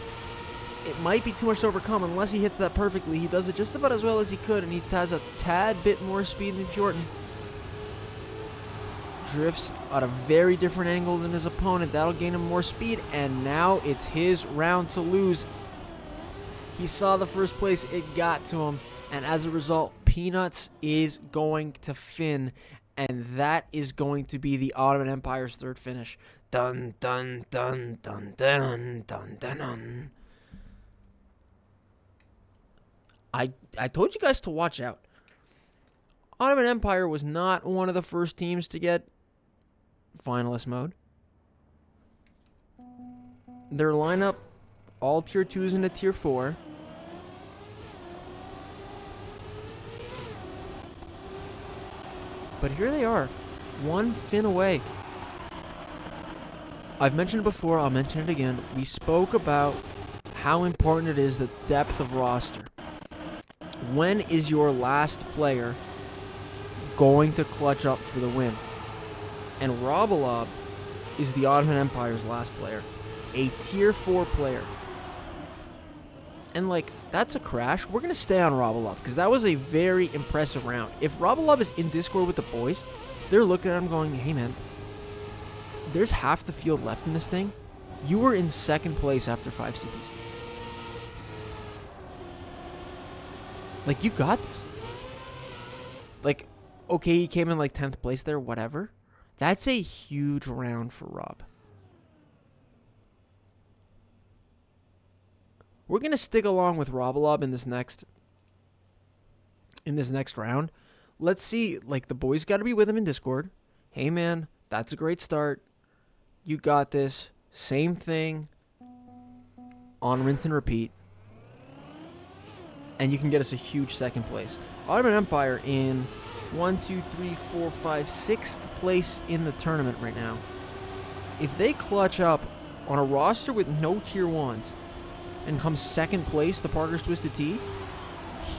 It might be too much to overcome unless he hits that perfectly. He does it just about as well as he could, and he has a tad bit more speed than Fjorton. Drifts at a very different angle than his opponent. That'll gain him more speed, and now it's his round to lose. He saw the first place, it got to him, and as a result, Peanuts is going to fin, and that is going to be the Ottoman Empire's 3rd finish. Dun, dun, dun, dun, dun, dun, dun, dun. I told you guys to watch out. Ottoman Empire was not one of the first teams to get finalist mode. Their lineup, all tier 2s and a tier 4. But here they are, 1 fin away. I've mentioned it before, I'll mention it again. We spoke about how important it is, the depth of roster. When is your last player going to clutch up for the win? And Rabbi is the Ottoman Empire's last player. A tier 4 player. And that's a crash. We're going to stay on Rabbi because that was a very impressive round. If Rabbi is in Discord with the boys, they're looking at him going, hey man, there's half the field left in this thing. You were in 2nd place after 5 CPs. You got this. Okay, he came in 10th place there, whatever. That's a huge round for Rob. We're going to stick along with Rabbi in this next round. Let's see, the boys got to be with him in Discord. Hey man, that's a great start. You got this. Same thing. On rinse and repeat. And you can get us a huge 2nd place. Ottoman Empire in 1, 2, 3, 4, 5, 6th place in the tournament right now. If they clutch up on a roster with no tier 1s and come 2nd place to Parker's Twisted Tea,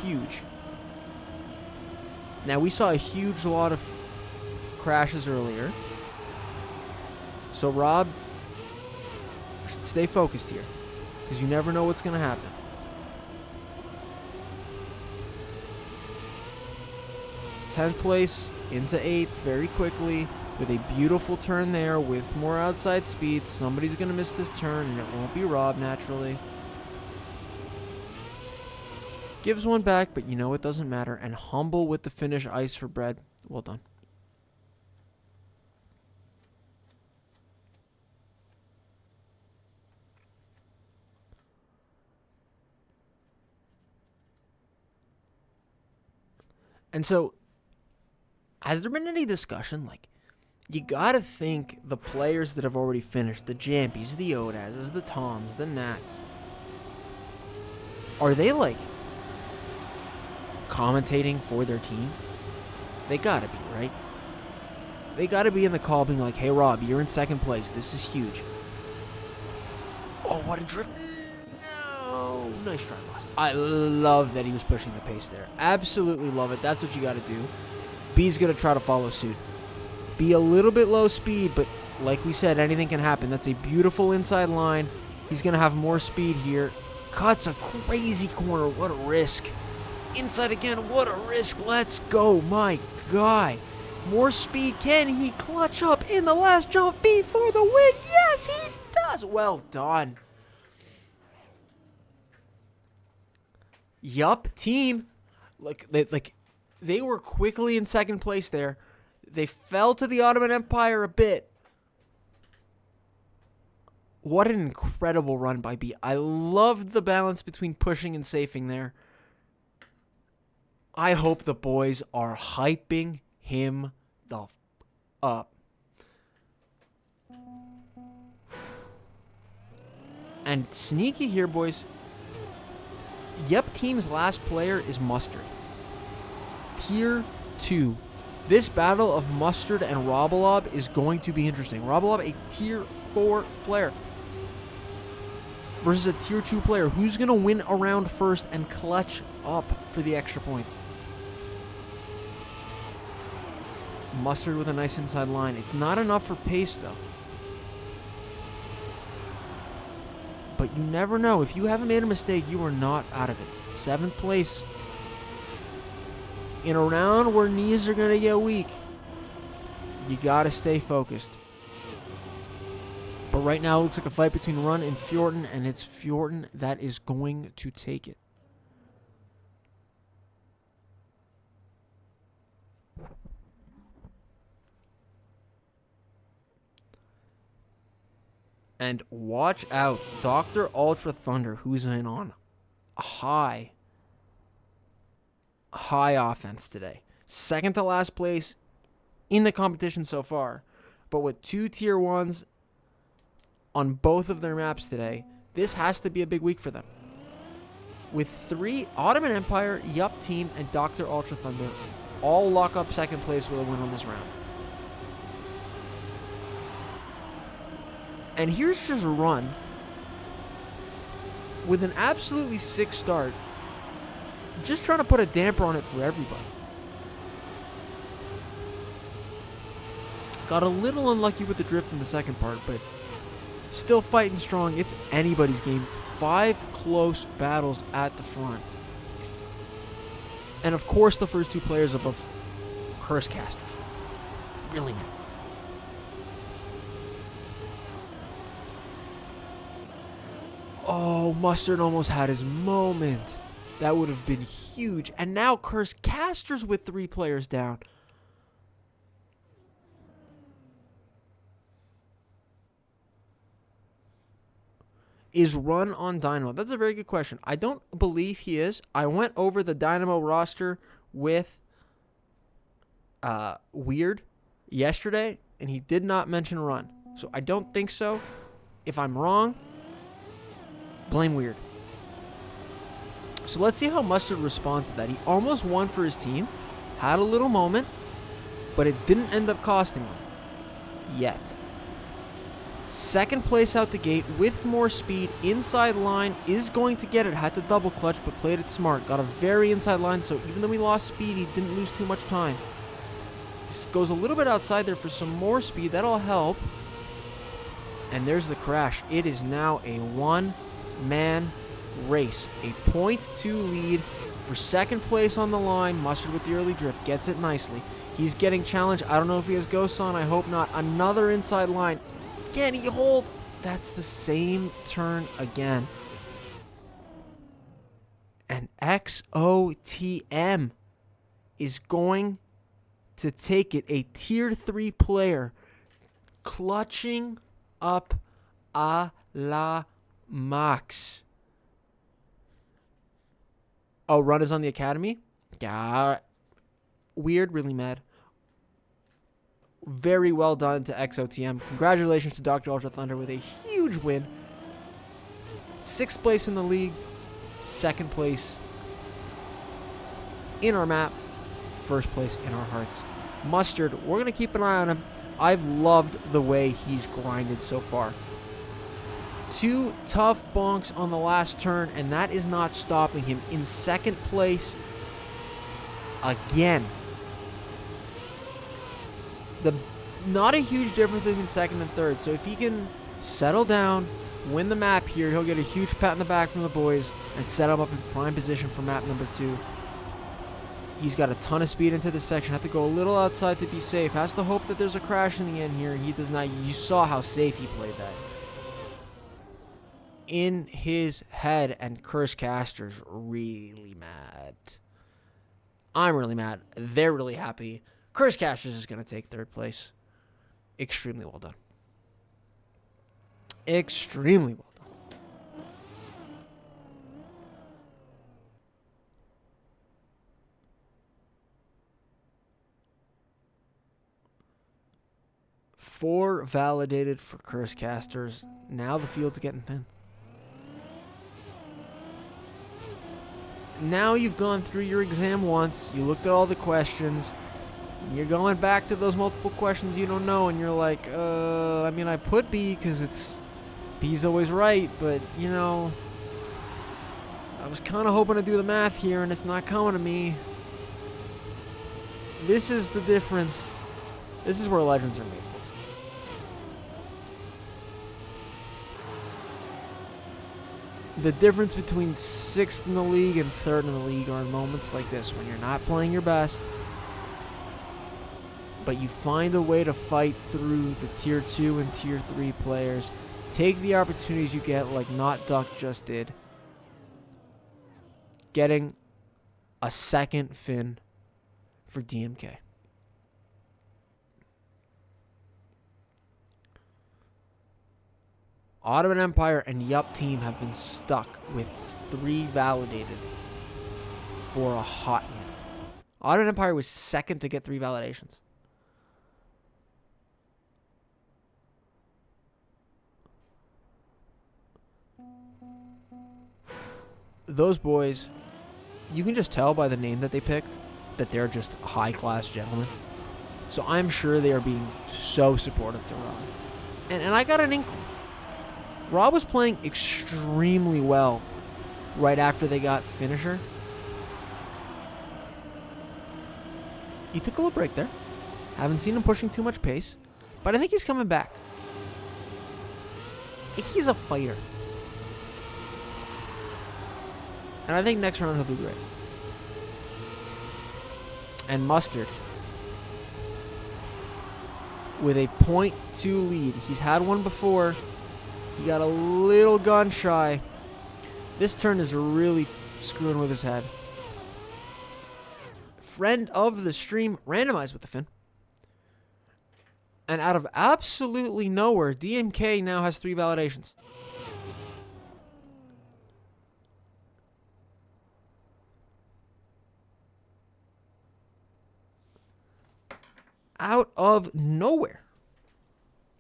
huge. Now, we saw a huge lot of crashes earlier. So, Rob should stay focused here because you never know what's going to happen. Tenth place into 8th very quickly with a beautiful turn there with more outside speed. Somebody's going to miss this turn, and it won't be Rob, naturally. Gives one back, but you know it doesn't matter. And humble with the finish, ice for bread. Well done. And so, has there been any discussion? You gotta think the players that have already finished, the Jampies, the Odazes, the Toms, the Nats, are they commentating for their team? They gotta be, right? They gotta be in the call being hey Rob, you're in 2nd place. This is huge. Oh, what a drift. No, Nice try, boss. I love that he was pushing the pace there. Absolutely love it. That's what you got to do. B's going to try to follow suit. Be a little bit low speed, but like we said, anything can happen. That's a beautiful inside line. He's going to have more speed here. Cuts a crazy corner. What a risk. Inside again. What a risk. Let's go. My guy. More speed. Can he clutch up in the last jump before the win? Yes, he does. Well done. Yup, team. They were quickly in second place there. They fell to the Ottoman Empire a bit. What an incredible run by B. I loved the balance between pushing and safing there. I hope the boys are hyping him the up. And sneaky here, boys. Yep, team's last player is Mustard. Tier 2. This battle of Mustard and Robolob is going to be interesting. Robolob, a Tier 4 player, versus a Tier 2 player. Who's going to win around first and clutch up for the extra points? Mustard with a nice inside line. It's not enough for pace, though. But you never know. If you haven't made a mistake, you are not out of it. 7th place. In a round where knees are going to get weak, you got to stay focused. But right now, it looks like a fight between Run and Fjorton, and it's Fjorton that is going to take it. And watch out, Dr. Ultra Thunder, who's in on a high offense today. Second to last place in the competition so far. But with 2 Tier 1s on both of their maps today, this has to be a big week for them. With 3, Ottoman Empire, Yup Team, and Dr. Ultra Thunder all lock up second place with a win on this round. And here's just Run with an absolutely sick start, just trying to put a damper on it for everybody. Got a little unlucky with the drift in the second part, but still fighting strong. It's anybody's game. 5 close battles at the front. And of course, the first 2 players of Curse Casters. Really, man. Oh, Mustard almost had his moment. That would have been huge. And now Curse Casters with 3 players down. Is Run on Dynamo? That's a very good question. I don't believe he is. I went over the Dynamo roster with Weird yesterday, and he did not mention Run. So I don't think so. If I'm wrong, blame Weird. So let's see how Mustard responds to that. He almost won for his team. Had a little moment, but it didn't end up costing him. Yet. Second place out the gate with more speed. Inside line is going to get it. Had to double clutch, but played it smart. Got a very inside line, so even though he lost speed, he didn't lose too much time. Goes a little bit outside there for some more speed. That'll help. And there's the crash. It is now a one-man race. A 0.2 lead for second place on the line. Mustard with the early drift. Gets it nicely. He's getting challenged. I don't know if he has ghosts on. I hope not. Another inside line. Can he hold? That's the same turn again. And XOTM is going to take it. A tier 3 player clutching up a la Max. Oh, Run is on the academy? Yeah. Weird, really mad. Very well done to XOTM. Congratulations to Dr. Ultra Thunder with a huge win. 6th place in the league. 2nd place in our map. 1st place in our hearts. Mustard, we're going to keep an eye on him. I've loved the way he's grinded so far. 2 tough bonks on the last turn, and that is not stopping him. In second place again. Not a huge difference between second and third. So if he can settle down, win the map here, he'll get a huge pat in the back from the boys and set him up in prime position for map number 2. He's got a ton of speed into this section. Have to go a little outside to be safe. Has to hope that there's a crash in the end here. He does not. You saw how safe he played that. In his head, and Curse Caster's really mad. I'm really mad. They're really happy. Curse Caster's is going to take third place. Extremely well done. Extremely well done. Four validated for Curse Casters. Now the field's getting thin. Now you've gone through your exam once. You looked at all the questions. You're going back to those multiple questions you don't know, and you're like, I mean, I put B because B's always right, but, you know, I was kind of hoping to do the math here, and it's not coming to me. This is the difference. This is where legends are made, boys. The difference between 6th in the league and 3rd in the league are in moments like this, when you're not playing your best, but you find a way to fight through the Tier 2 and Tier 3 players. Take the opportunities you get like Not Duck just did. Getting a second fin for DMK. Ottoman Empire and Yup Team have been stuck with 3 validated for a hot minute. Ottoman Empire was second to get 3 validations. Those boys, you can just tell by the name that they picked that they're just high-class gentlemen. So I'm sure they are being so supportive to Rob. And I got an inkling. Rob was playing extremely well right after they got finisher. He took a little break there. Haven't seen him pushing too much pace, but I think he's coming back. He's a fighter. And I think next round he'll do great. And Mustard, with a .2 lead. He's had one before. He got a little gun shy. This turn is really screwing with his head. Friend of the stream, randomized with the fin. And out of absolutely nowhere, DMK now has 3 validations. Out of nowhere.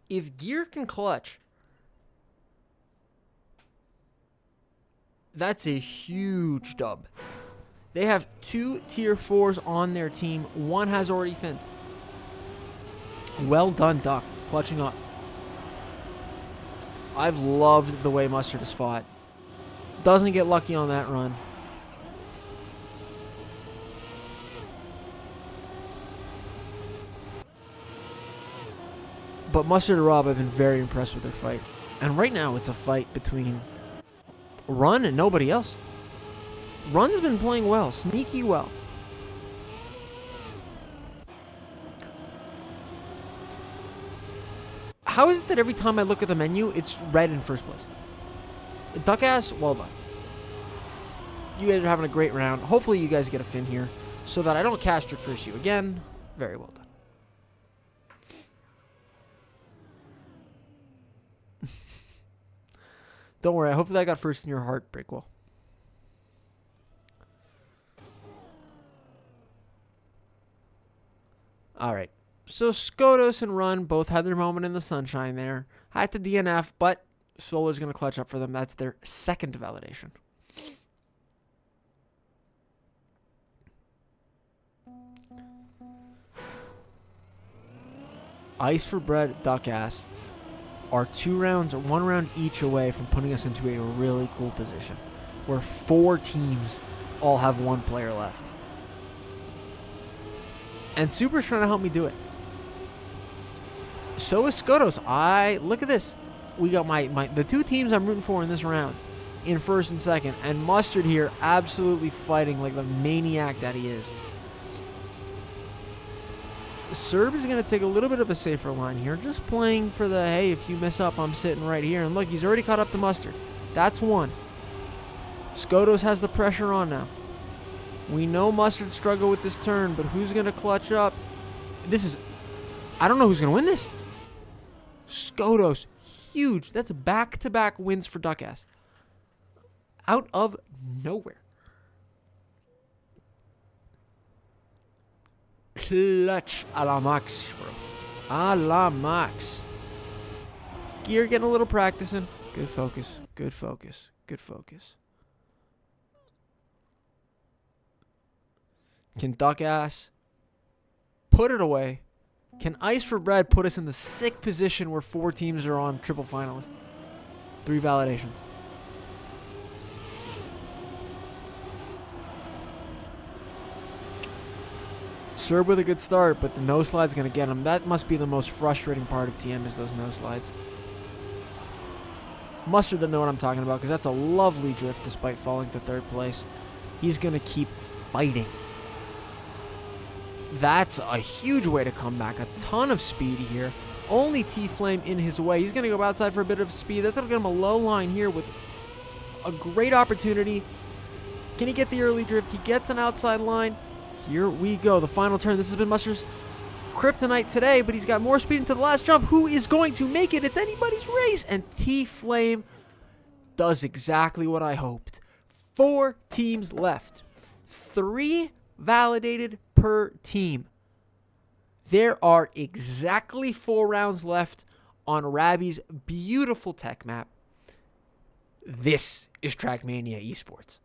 If Gear can clutch, that's a huge dub. They have 2 tier 4s on their team. One has already finned. Well done, Duck, clutching up. I've loved the way Mustard has fought. Doesn't get lucky on that run. But Mustard and Rob have been very impressed with their fight. And right now it's a fight between Run and nobody else. Run's been playing well, sneaky well. How is it that every time I look at the menu, it's red in first place? Duckass, well done. You guys are having a great round. Hopefully you guys get a fin here so that I don't cast or curse you again. Very well done. Don't worry, hopefully I got first in your heart, Breakwell. Alright, so Skodos and Run both had their moment in the sunshine there. Had to DNF, but Solar's going to clutch up for them. That's their second validation. Ice for bread, duck ass. are 2 rounds or 1 round each away from putting us into a really cool position where 4 teams all have 1 player left. And Super's trying to help me do it. So is Skotos. Look at this. We got the 2 teams I'm rooting for in this round in first and second, and Mustard here absolutely fighting like the maniac that he is. Serb is going to take a little bit of a safer line here, just playing for the, hey, if you mess up, I'm sitting right here. And look, he's already caught up to Mustard. That's 1. Skotos has the pressure on now. We know Mustard struggled with this turn, but who's going to clutch up? I don't know who's going to win this. Skotos, huge. That's back-to-back wins for Duckass. Out of nowhere. Clutch a la max, bro. A la max. Gear getting a little practicing. Good focus. Good focus. Good focus. Can Duckass put it away? Can Ice for Bread put us in the sick position where 4 teams are on triple finalists? 3 validations. Serb with a good start, but the no slide's going to get him. That must be the most frustrating part of TM is those no slides. Mustard doesn't know what I'm talking about because that's a lovely drift despite falling to 3rd place. He's going to keep fighting. That's a huge way to come back. A ton of speed here. Only T-Flame in his way. He's going to go outside for a bit of speed. That's going to get him a low line here with a great opportunity. Can he get the early drift? He gets an outside line. Here we go. The final turn. This has been Mustard's kryptonite today, but he's got more speed into the last jump. Who is going to make it? It's anybody's race. And T-Flame does exactly what I hoped. 4 teams left. 3 validated per team. There are exactly 4 rounds left on Rabbi's beautiful tech map. This is Trackmania Esports.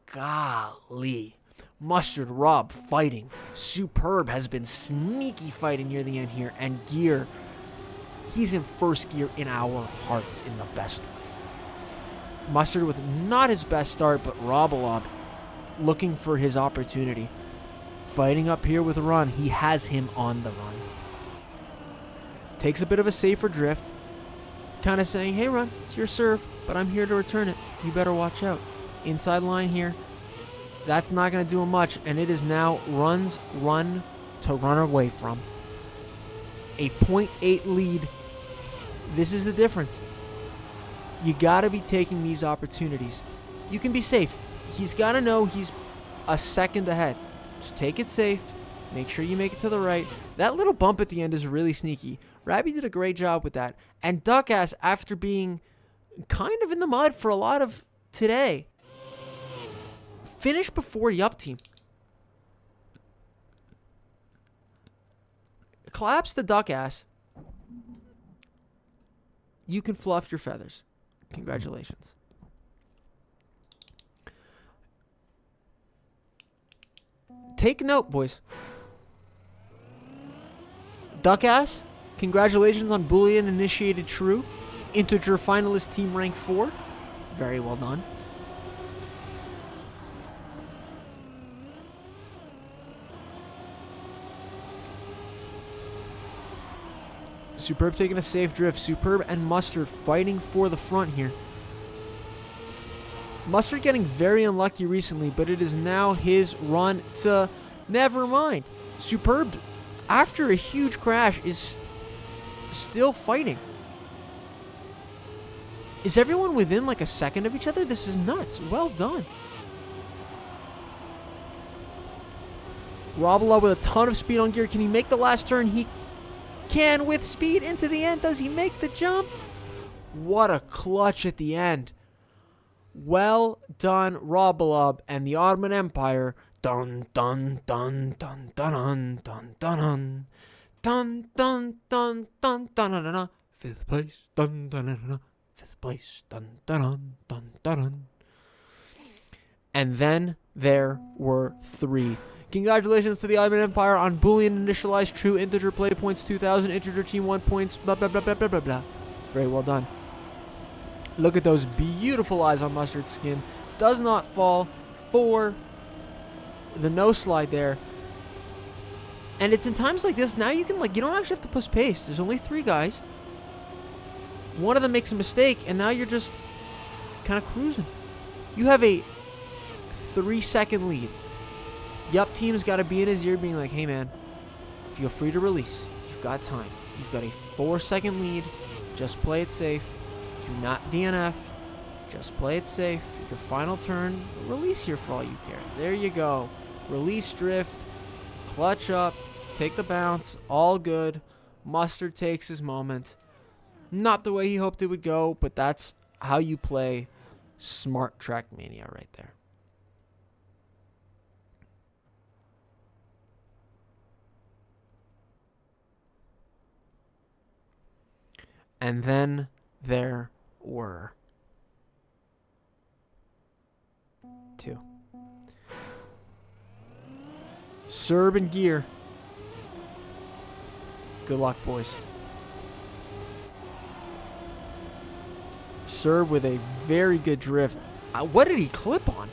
Golly. Mustard, Rob fighting. Superb has been sneaky fighting near the end here. And Gear, he's in first gear in our hearts in the best way. Mustard with not his best start, but Robalob looking for his opportunity. Fighting up here with a run. He has him on the run. Takes a bit of a safer drift. Kind of saying, hey, run, it's your serve, but I'm here to return it. You better watch out. Inside line here. That's not going to do him much, and it is now Run's run to run away from. A 0.8 lead. This is the difference. You got to be taking these opportunities. You can be safe. He's got to know he's a second ahead. Just take it safe. Make sure you make it to the right. That little bump at the end is really sneaky. Rabbi did a great job with that. And Duckass, after being kind of in the mud for a lot of today, finished before Yup Team. Claps to Duckass. You can fluff your feathers. Congratulations. Take note, boys. Duckass, congratulations on Boolean initiated true. Integer finalist team rank 4. Very well done. Superb taking a safe drift. Superb and Mustard fighting for the front here. Mustard getting very unlucky recently, but it is now his run to never mind. Superb, after a huge crash, is still fighting. Is everyone within like a second of each other? This is nuts. Well done. Robalob with a ton of speed on Gear. Can he make the last turn? He can with speed into the end. Does he make the jump? What a clutch at the end. Well done, Robalob and the Ottoman Empire. Dun dun dun dun dun dun dun dun dun dun dun dun dun dun dun. 5th place. Dun dun dun dun. 5th place. Dun dun dun dun dun dun. And then there were 3. Congratulations to the Ottoman Empire on Boolean initialized true integer play points 2000, integer team 1 points, blah, blah, blah, blah, blah, blah, blah. Very well done. Look at those beautiful eyes on Mustard's skin. Does not fall for the no slide there. And it's in times like this, now you can, you don't actually have to push pace. There's only 3 guys. One of them makes a mistake, and now you're just kind of cruising. You have a 3-second lead. Yup, team's got to be in his ear being like, hey man, feel free to release. You've got time. You've got a 4-second lead. Just play it safe. Do not DNF. Just play it safe. Your final turn, release here for all you care. There you go. Release drift. Clutch up. Take the bounce. All good. Mustard takes his moment. Not the way he hoped it would go, but that's how you play smart Trackmania right there. And then there were 2. Serb and Gear. Good luck, boys. Serb with a very good drift. What did he clip on?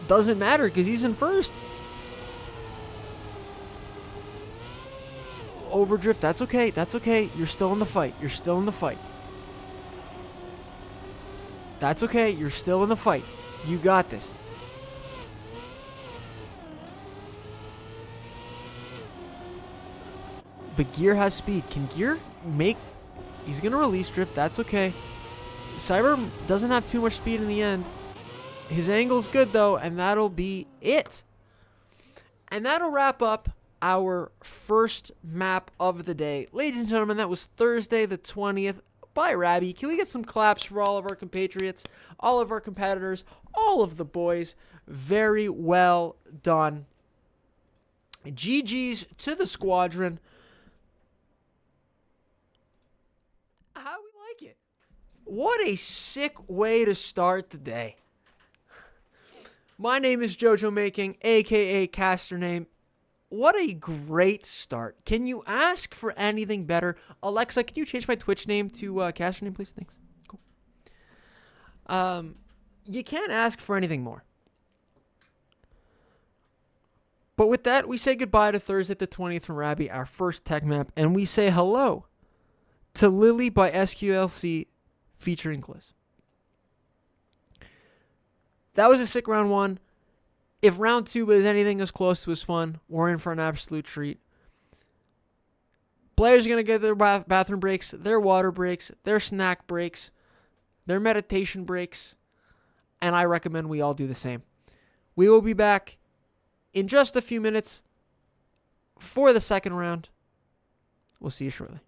Doesn't matter because he's in first. Overdrift, that's okay. That's okay. You're still in the fight. You're still in the fight. That's okay. You're still in the fight. You got this. But Gear has speed. Can Gear make... He's going to release drift. That's okay. Cyber doesn't have too much speed in the end. His angle's good, though, and that'll be it. And that'll wrap up our first map of the day. Ladies and gentlemen, that was Thursday the 20th by Rabbi. Can we get some claps for all of our compatriots, all of our competitors, all of the boys? Very well done. GG's to the squadron. How we like it. What a sick way to start the day. My name is Jojo Making, a.k.a. Caster Name. What a great start. Can you ask for anything better? Alexa, can you change my Twitch name to Caster Name, please? Thanks. Cool. You can't ask for anything more. But with that, we say goodbye to Thursday the 20th from Rabbi, our first tech map, and we say hello to Lily by SQLC featuring Gliz. That was a sick round 1. If round 2 was anything as close to as fun, we're in for an absolute treat. Players are going to get their bathroom breaks, their water breaks, their snack breaks, their meditation breaks, and I recommend we all do the same. We will be back in just a few minutes for the second round. We'll see you shortly.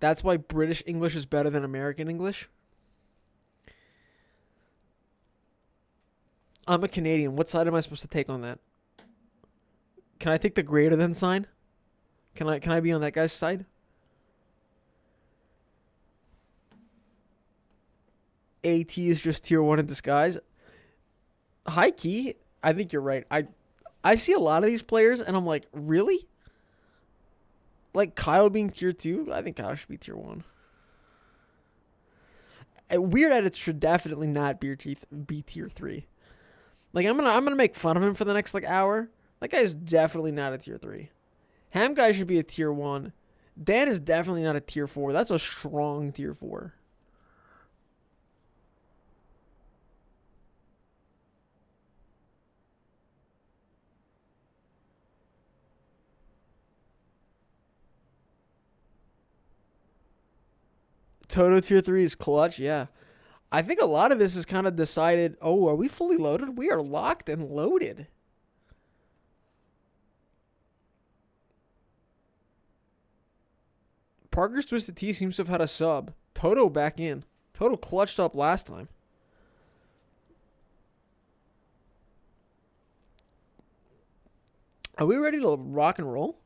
That's why British English is better than American English. I'm a Canadian. What side am I supposed to take on that? Can I take the greater than sign? Can I be on that guy's side? AT is just tier 1 in disguise. High key, I think you're right. I see a lot of these players and I'm like, really? Like Kyle being tier 2? I think Kyle should be tier 1. Weird Edits should definitely not be tier 3. Like I'm gonna make fun of him for the next like hour. That guy's definitely not a tier 3. Ham guy should be a tier 1. Dan is definitely not a tier 4. That's a strong tier 4. Toto tier 3 is clutch, yeah. I think a lot of this is kind of decided. Oh, are we fully loaded? We are locked and loaded. Parker's Twisted Tea seems to have had a sub. Toto back in. Toto clutched up last time. Are we ready to rock and roll?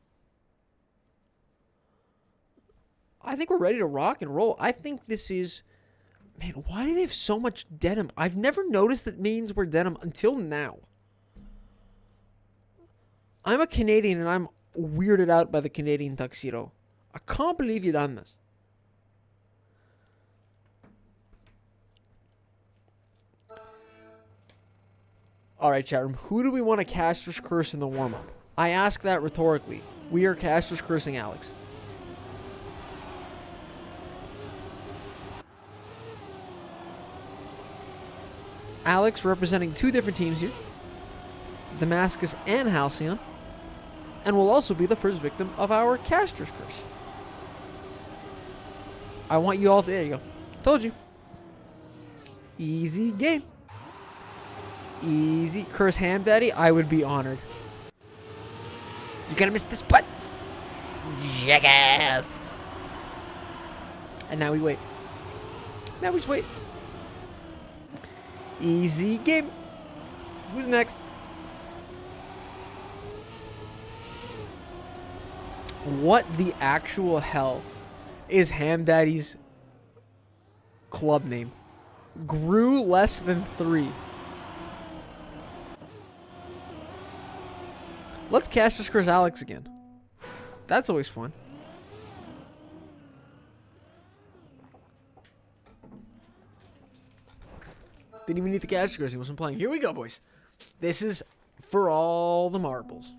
I think we're ready to rock and roll. I think this is... Man, why do they have so much denim? I've never noticed that minions were denim until now. I'm a Canadian and I'm weirded out by the Canadian tuxedo. I can't believe you done this. Alright, chat room. Who do we want to Caster's Curse in the warm-up? I ask that rhetorically. We are Caster's Cursing Alex. Alex representing two different teams here. Damascus and Halcyon. And will also be the first victim of our Caster's Curse. I want you all to... There you go. Told you. Easy game. Easy. Curse Ham Daddy, I would be honored. You're gonna miss this butt. Jackass. And now we wait. Now we just wait. Easy game. Who's next? What the actual hell is Ham Daddy's club name? Grew less than 3. Let's Caster's Curse Alex again. That's always fun. Didn't even need the Caster's Curse. He wasn't playing. Here we go, boys. This is for all the marbles.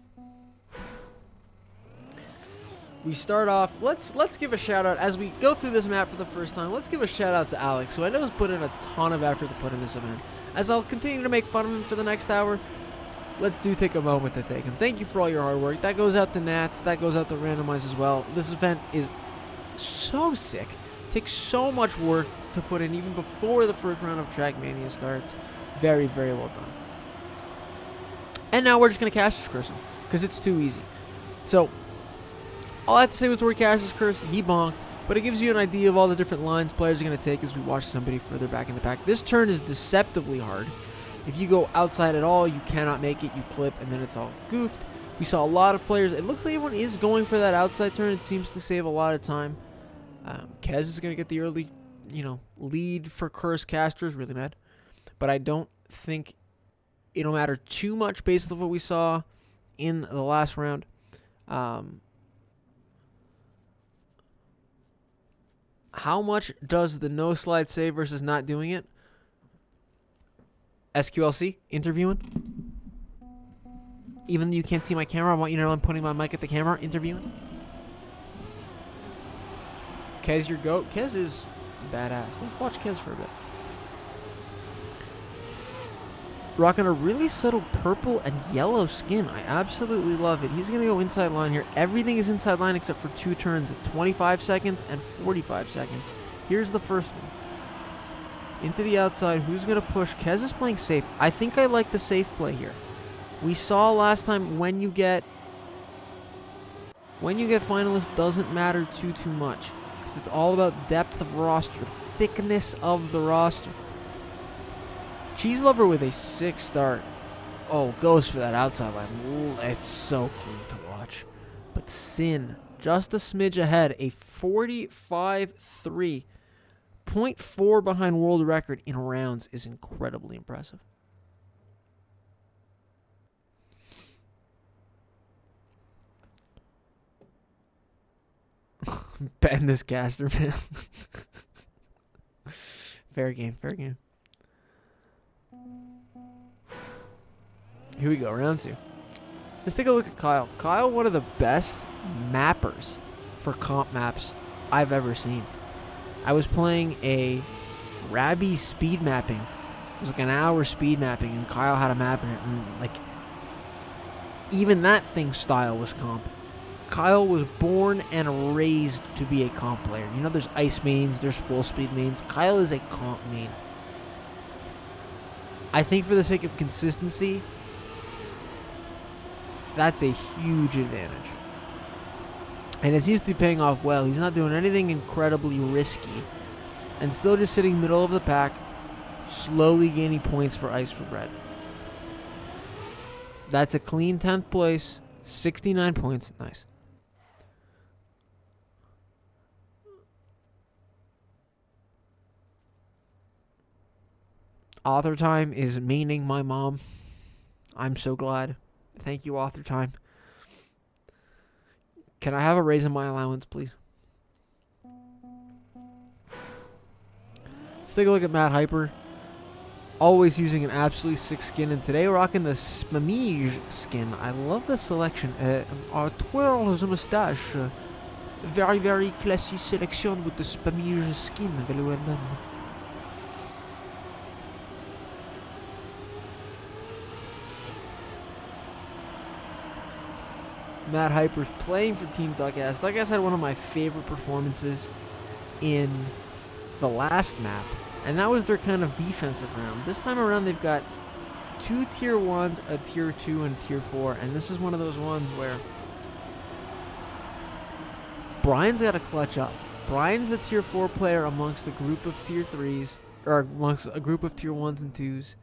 We start off. Let's give a shout out as we go through this map for the first time. Let's give a shout out to Alex, who I know has put in a ton of effort to put in this event. As I'll continue to make fun of him for the next hour, let's take a moment to thank him. Thank you for all your hard work. That goes out to Nats. That goes out to Randomize as well. This event is so sick. Takes so much work to put in even before the first round of Trackmania starts. Very, very well done. And now we're just going to Caster's Curse him because it's too easy. So all I have to say was the word Caster's Curse. He bonked. But it gives you an idea of all the different lines players are going to take as we watch somebody further back in the pack. This turn is deceptively hard. If you go outside at all, you cannot make it. You clip, and then it's all goofed. We saw a lot of players. It looks like everyone is going for that outside turn. It seems to save a lot of time. Kez is going to get the early, lead for Curse Casters. Really mad. But I don't think it'll matter too much based on what we saw in the last round. How much does the no slide save versus not doing it? SQLC, interviewing. Even though you can't see my camera, I want you to know I'm putting my mic at the camera, interviewing. Kez, your goat. Kez is badass. Let's watch Kez for a bit. Rocking a really subtle purple and yellow skin. I absolutely love it. He's going to go inside line here. Everything is inside line except for 2 turns at 25 seconds and 45 seconds. Here's the first one. Into the outside. Who's going to push? Kez is playing safe. I think I like the safe play here. We saw last time when you get finalists doesn't matter too much. because it's all about depth of roster, thickness of the roster. Cheese Lover with a 6 start. Oh, goes for that outside line. It's so clean to watch. But Sin, just a smidge ahead, a 45-3. 0.4 behind world record in rounds is incredibly impressive. Betting this caster, man. Fair game, fair game. Here we go, round 2. Let's take a look at Kyle. Kyle, one of the best mappers for comp maps I've ever seen. I was playing a Rabbi speed mapping. It was like an hour speed mapping, and Kyle had a map in it, and like even that thing's style was comp. Kyle was born and raised to be a comp player. You know, there's ice mains, there's full speed mains. Kyle is a comp main. I think for the sake of consistency, that's a huge advantage. And it seems to be paying off well. He's not doing anything incredibly risky. And still just sitting middle of the pack, slowly gaining points for Ice for Bread. That's a clean 10th place, 69 points. Nice. Author Time is maining my mom. I'm so glad. Thank you, Author Time. Can I have a raise in my allowance, please? Let's take a look at Matt Hyper. Always using an absolutely sick skin, and today we're rocking the Spamige skin. I love the selection. Our twirls a mustache. Very, very classy selection with the Spamige skin. Very well done. Matt Hyper's playing for Team Duckass. Duckass had one of my favorite performances in the last map, and that was their kind of defensive round. This time around, they've got 2 tier 1s, a tier 2, and a tier 4, and this is one of those ones where Brian's got to clutch up. Brian's the tier 4 player amongst a group of tier 3s, or amongst a group of tier 1s and 2s.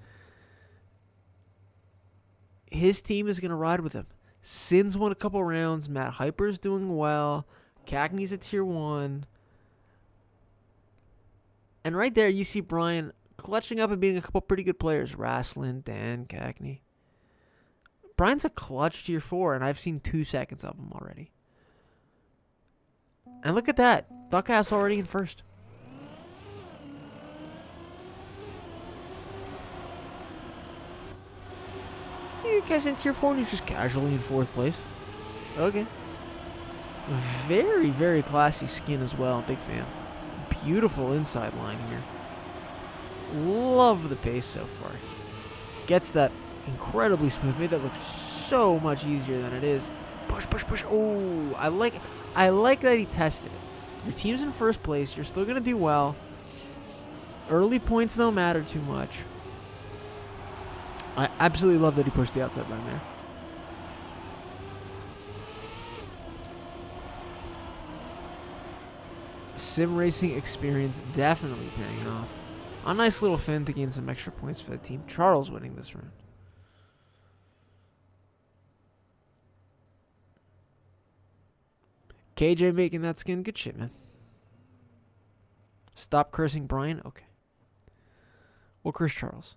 His team is going to ride with him. Sin's won a couple rounds. Matt Hyper's doing well. Cagney's a tier 1. And right there, you see Brian clutching up and beating a couple pretty good players. Raslin, Dan, Cagney. Brian's a clutch tier 4, and I've seen 2 seconds of him already. And look at that. Duckass already in first. You guys in tier 4 and you're just casually in 4th place. Okay. Very, very classy skin as well. Big fan. Beautiful inside line here. Love the pace so far. Gets that incredibly smooth. Made that look so much easier than it is. Push, push, push. Oh, I like that he tested it. Your team's in first place. You're still going to do well. Early points don't matter too much. I absolutely love that he pushed the outside line there. Sim racing experience definitely paying off. A nice little fin to gain some extra points for the team. Charles winning this round. KJ making that skin. Good shit, man. Stop cursing Brian. Okay. We'll curse Charles.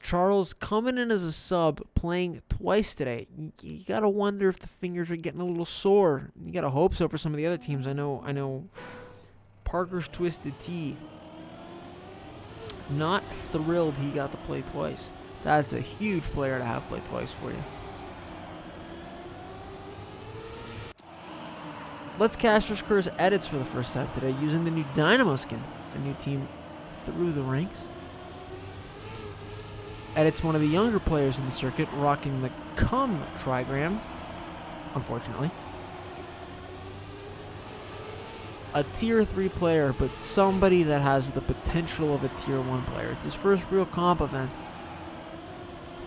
Charles coming in as a sub, playing twice today. You gotta wonder if the fingers are getting a little sore. You gotta hope so for some of the other teams. I know. Parker's Twisted Tea. Not thrilled he got to play twice. That's a huge player to have play twice for you. Let's Caster's Curse edits for the first time today using the new Dynamo skin. A new team through the ranks. Edits one of the younger players in the circuit, rocking the Cum Trigram, unfortunately. A tier 3 player, but somebody that has the potential of a tier 1 player. It's his first real comp event.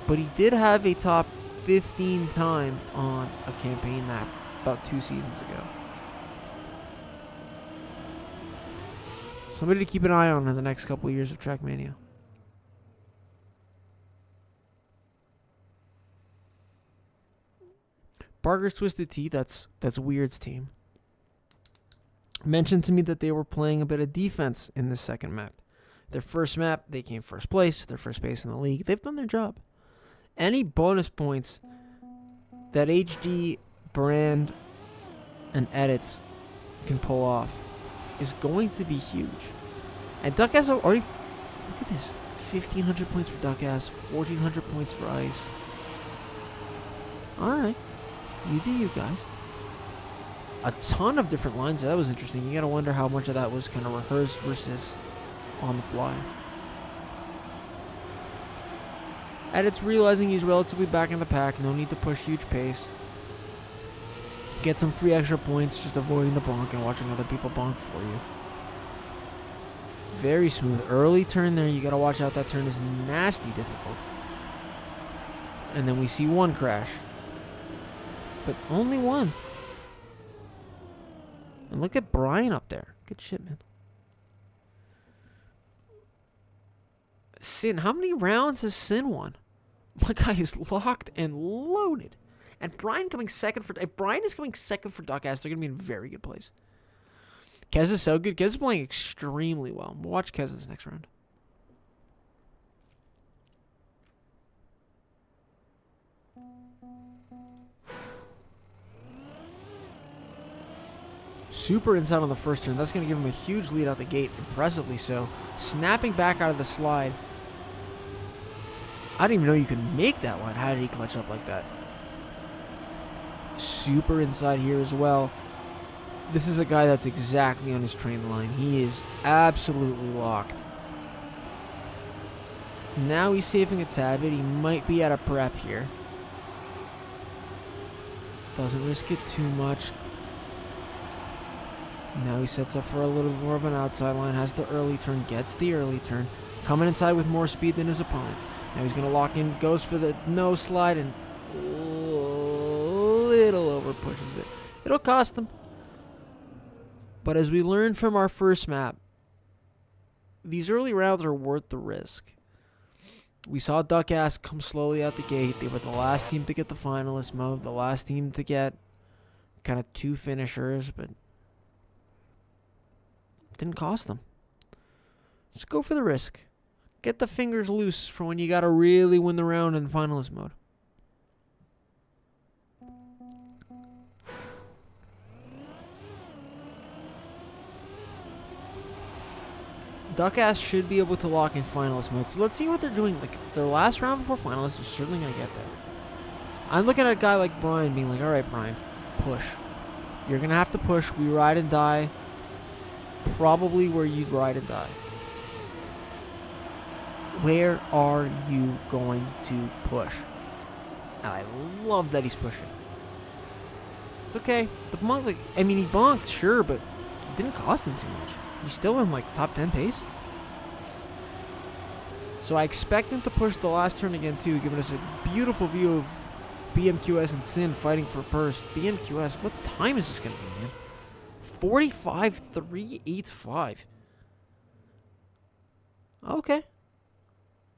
But he did have a top 15 time on a campaign map about 2 seasons ago. Somebody to keep an eye on in the next couple of years of Trackmania. Parker's Twisted Tea, that's Weird's team, mentioned to me that they were playing a bit of defense in this second map. Their first map, they came first place. Their first place in the league. They've done their job. Any bonus points that HD, Brand, and Edits can pull off is going to be huge. And Duck has already... Look at this. 1,500 points for Duck Ass. 1,400 points for Ice. Alright. You do you guys. A ton of different lines. That was interesting. You gotta wonder how much of that was kind of rehearsed versus on the fly. And it's realizing he's relatively back in the pack. No need to push huge pace. Get some free extra points, just avoiding the bonk and watching other people bonk for you. Very smooth. Early turn there. You gotta watch out. That turn is nasty difficult. And then we see one crash. But only one. And look at Brian up there. Good shit, man. Sin, how many rounds has Sin won? My guy is locked and loaded. And Brian coming second for... If Brian is coming second for Duck Ass, they're going to be in a very good place. Kez is so good. Kez is playing extremely well. We'll watch Kez this next round. Super inside on the first turn. That's going to give him a huge lead out the gate. Impressively so. Snapping back out of the slide. I didn't even know you could make that line. How did he clutch up like that? Super inside here as well. This is a guy that's exactly on his train line. He is absolutely locked. Now he's saving a tad bit. He might be out of prep here. Doesn't risk it too much. Now he sets up for a little more of an outside line. Has the early turn. Gets the early turn. Coming inside with more speed than his opponents. Now he's going to lock in. Goes for the no slide and little over pushes it. It'll cost him. But as we learned from our first map, these early rounds are worth the risk. We saw Duck Ass come slowly out the gate. They were the last team to get the finalist mode. The last team to get kind of two finishers, but didn't cost them. Just go for the risk. Get the fingers loose for when you got to really win the round in finalist mode. Duck Ass should be able to lock in finalist mode. So let's see what they're doing. Like, it's their last round before finalists. They're certainly going to get there. I'm looking at a guy like Brian being like, all right, Brian, push. You're going to have to push. We ride and die. Probably where you'd ride and die. Where are you going to push? And I love that he's pushing. It's okay. The bonk, like, I mean, he bonked, sure, but it didn't cost him too much. He's still in, like, top 10 pace. So I expect him to push the last turn again, too, giving us a beautiful view of BMQS and Sin fighting for purse. BMQS, what time is this going to be, man? 45.385. Okay.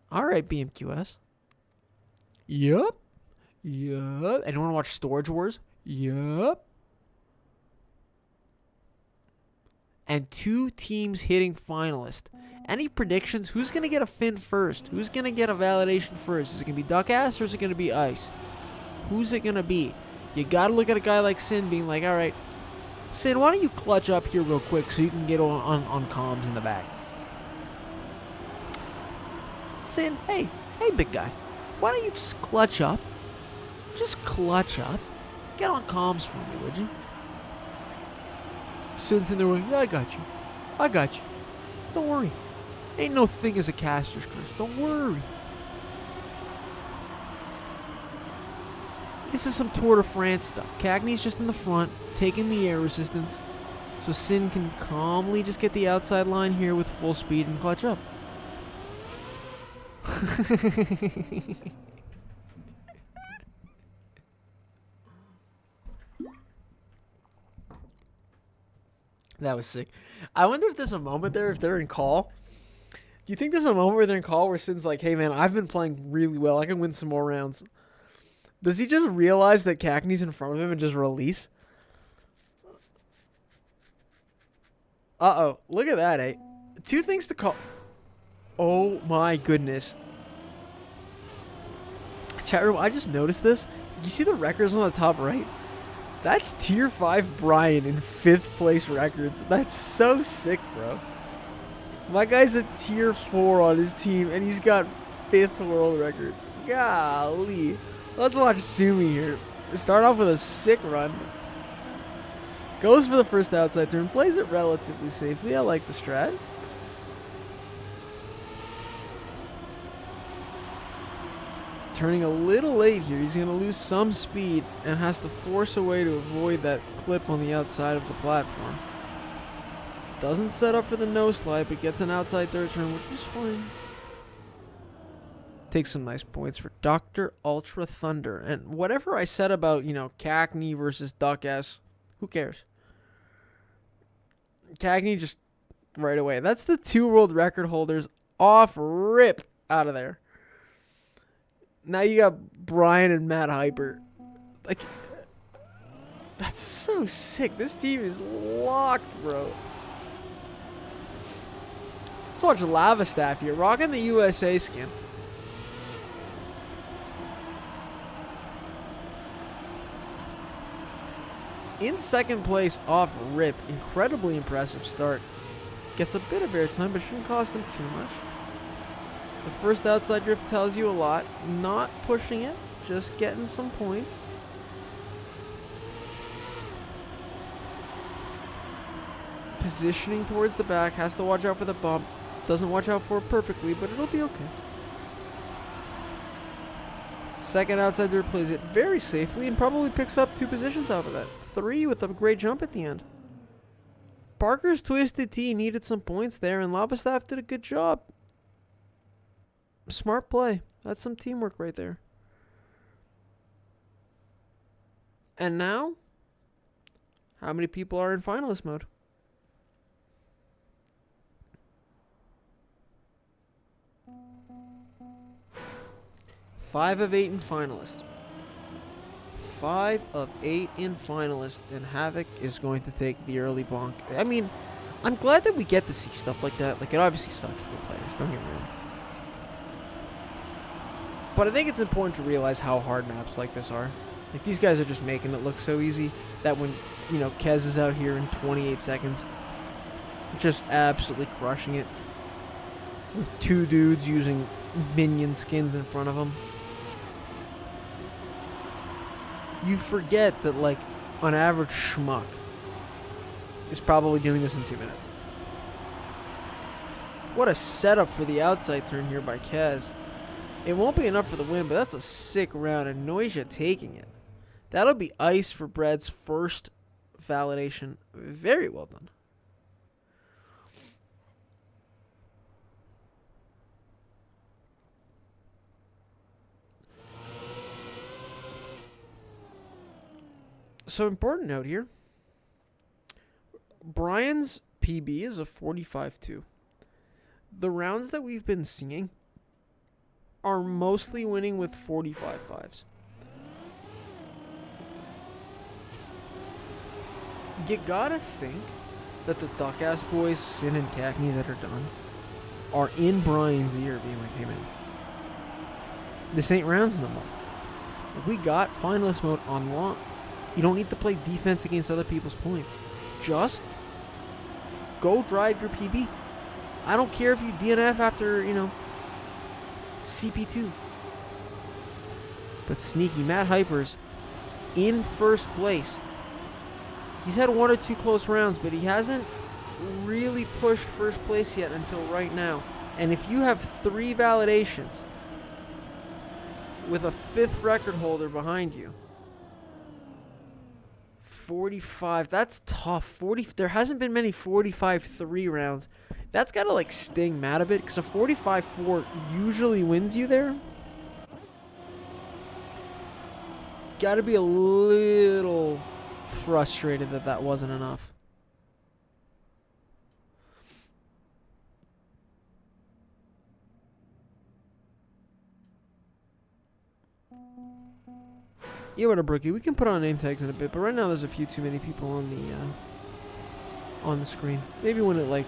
All right, BMQS. Yup. Anyone want to watch Storage Wars? Yup. And two teams hitting finalist. Any predictions? Who's going to get a fin first? Who's going to get a validation first? Is it going to be Duck Ass or is it going to be Ice? Who's it going to be? You got to look at a guy like Sin being like, all right, Sin, why don't you clutch up here real quick so you can get on comms in the back? Sin, hey, big guy. Why don't you just clutch up? Just clutch up. Get on comms for me, would you? Sin's in there going, yeah, I got you. Don't worry. Ain't no thing as a caster's curse. Don't worry. This is some Tour de France stuff. Cagney's just in the front, taking the air resistance. So Sin can calmly just get the outside line here with full speed and clutch up. That was sick. I wonder if there's a moment there, if they're in call. Do you think there's a moment where they're in call where Sin's like, hey, man, I've been playing really well. I can win some more rounds. Does he just realize that Cackney's in front of him and just release? Uh-oh. Look at that, eh? Two things to call. Oh, my goodness. Chat room, I just noticed this. You see the records on the top right? That's Tier 5 Brian in 5th place records. That's so sick, bro. My guy's a Tier 4 on his team, and he's got 5th world record. Golly. Let's watch Sumi here. Start off with a sick run. Goes for the first outside turn. Plays it relatively safely. I like the strat. Turning a little late here. He's going to lose some speed and has to force a way to avoid that clip on the outside of the platform. Doesn't set up for the no slide, but gets an outside third turn, which is fine. Takes some nice points for Dr. Ultra Thunder. And whatever I said about, Cackney versus Duck S, who cares? Cackney just right away. That's the 2 world record holders off rip out of there. Now you got Brian and Matt Hyper. Like, that's so sick. This team is locked, bro. Let's watch Lava Staff here. Rocking the USA skin. In second place off rip. Incredibly impressive start. Gets a bit of airtime, but shouldn't cost him too much. The first outside drift tells you a lot. Not pushing it, just getting some points. Positioning towards the back, has to watch out for the bump. Doesn't watch out for it perfectly, but it'll be okay. Second outside drift plays it very safely and probably picks up 2 positions off of that. 3 with a great jump at the end. Parker's Twisted T needed some points there, and Lava Staff did a good job. Smart play. That's some teamwork right there. And now, how many people are in finalist mode? 5 of 8 in finalist. 5 of 8 in finalist, and Havoc is going to take the early bonk. I mean, I'm glad that we get to see stuff like that. Like, it obviously sucks for the players, don't get me wrong. But I think it's important to realize how hard maps like this are. Like, these guys are just making it look so easy that when, Kez is out here in 28 seconds, just absolutely crushing it with 2 dudes using minion skins in front of them. You forget that, like, an average schmuck is probably doing this in 2 minutes. What a setup for the outside turn here by Kez. It won't be enough for the win, but that's a sick round, and Noisia taking it. That'll be ice for Bread's first validation. Very well done. So, important note here. Brian's PB is a 45-2. The rounds that we've been seeing are mostly winning with 45-5s. You gotta think that the Duck-ass boys, Sin and Cackney, that are done, are in Brian's ear being like, hey man, this ain't rounds no more. We got finalist mode on lock. You don't need to play defense against other people's points. Just go drive your PB. I don't care if you DNF after, CP2. But sneaky Matt Hyper's in first place. He's had 1 or 2 close rounds, but he hasn't really pushed first place yet until right now. And if you have 3 validations with a 5th record holder behind you, 45, that's tough. There hasn't been many 45-3 rounds. That's got to, sting Matt a bit, because a 45-4 usually wins you there. Got to be a little frustrated that wasn't enough. Yeah, what a brookie. We can put on name tags in a bit, but right now there's a few too many people on the screen. Maybe when it, like,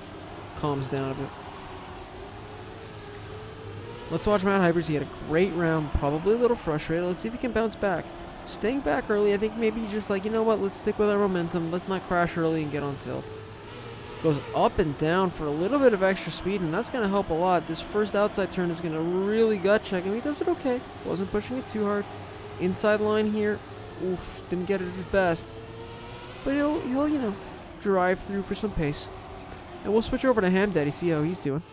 calms down a bit. Let's watch Matt Hypers. He had a great round, probably a little frustrated. Let's see if he can bounce back. Staying back early, I think maybe just like, you know what, let's stick with our momentum. Let's not crash early and get on tilt. Goes up and down for a little bit of extra speed, and that's going to help a lot. This first outside turn is going to really gut check him. He does it okay. Wasn't pushing it too hard. Inside line here. Oof, didn't get it at his best. But he'll you know, drive through for some pace. And we'll switch over to Ham Daddy, see how he's doing.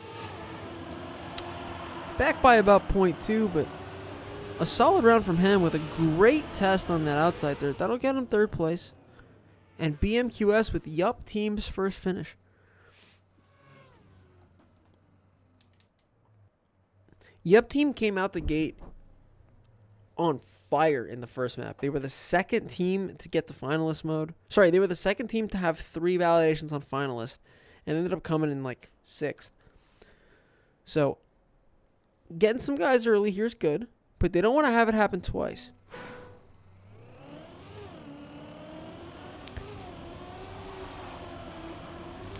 Back by about 0.2, but a solid round from him with a great test on that outside third. That'll get him third place. And BMQS with Yup Team's first finish. Yup Team came out the gate on fire in the first map. They were the second team to get to finalist mode. Sorry, they were the second team to have 3 validations on finalist and ended up coming in like 6th. So, getting some guys early here is good, but they don't want to have it happen twice.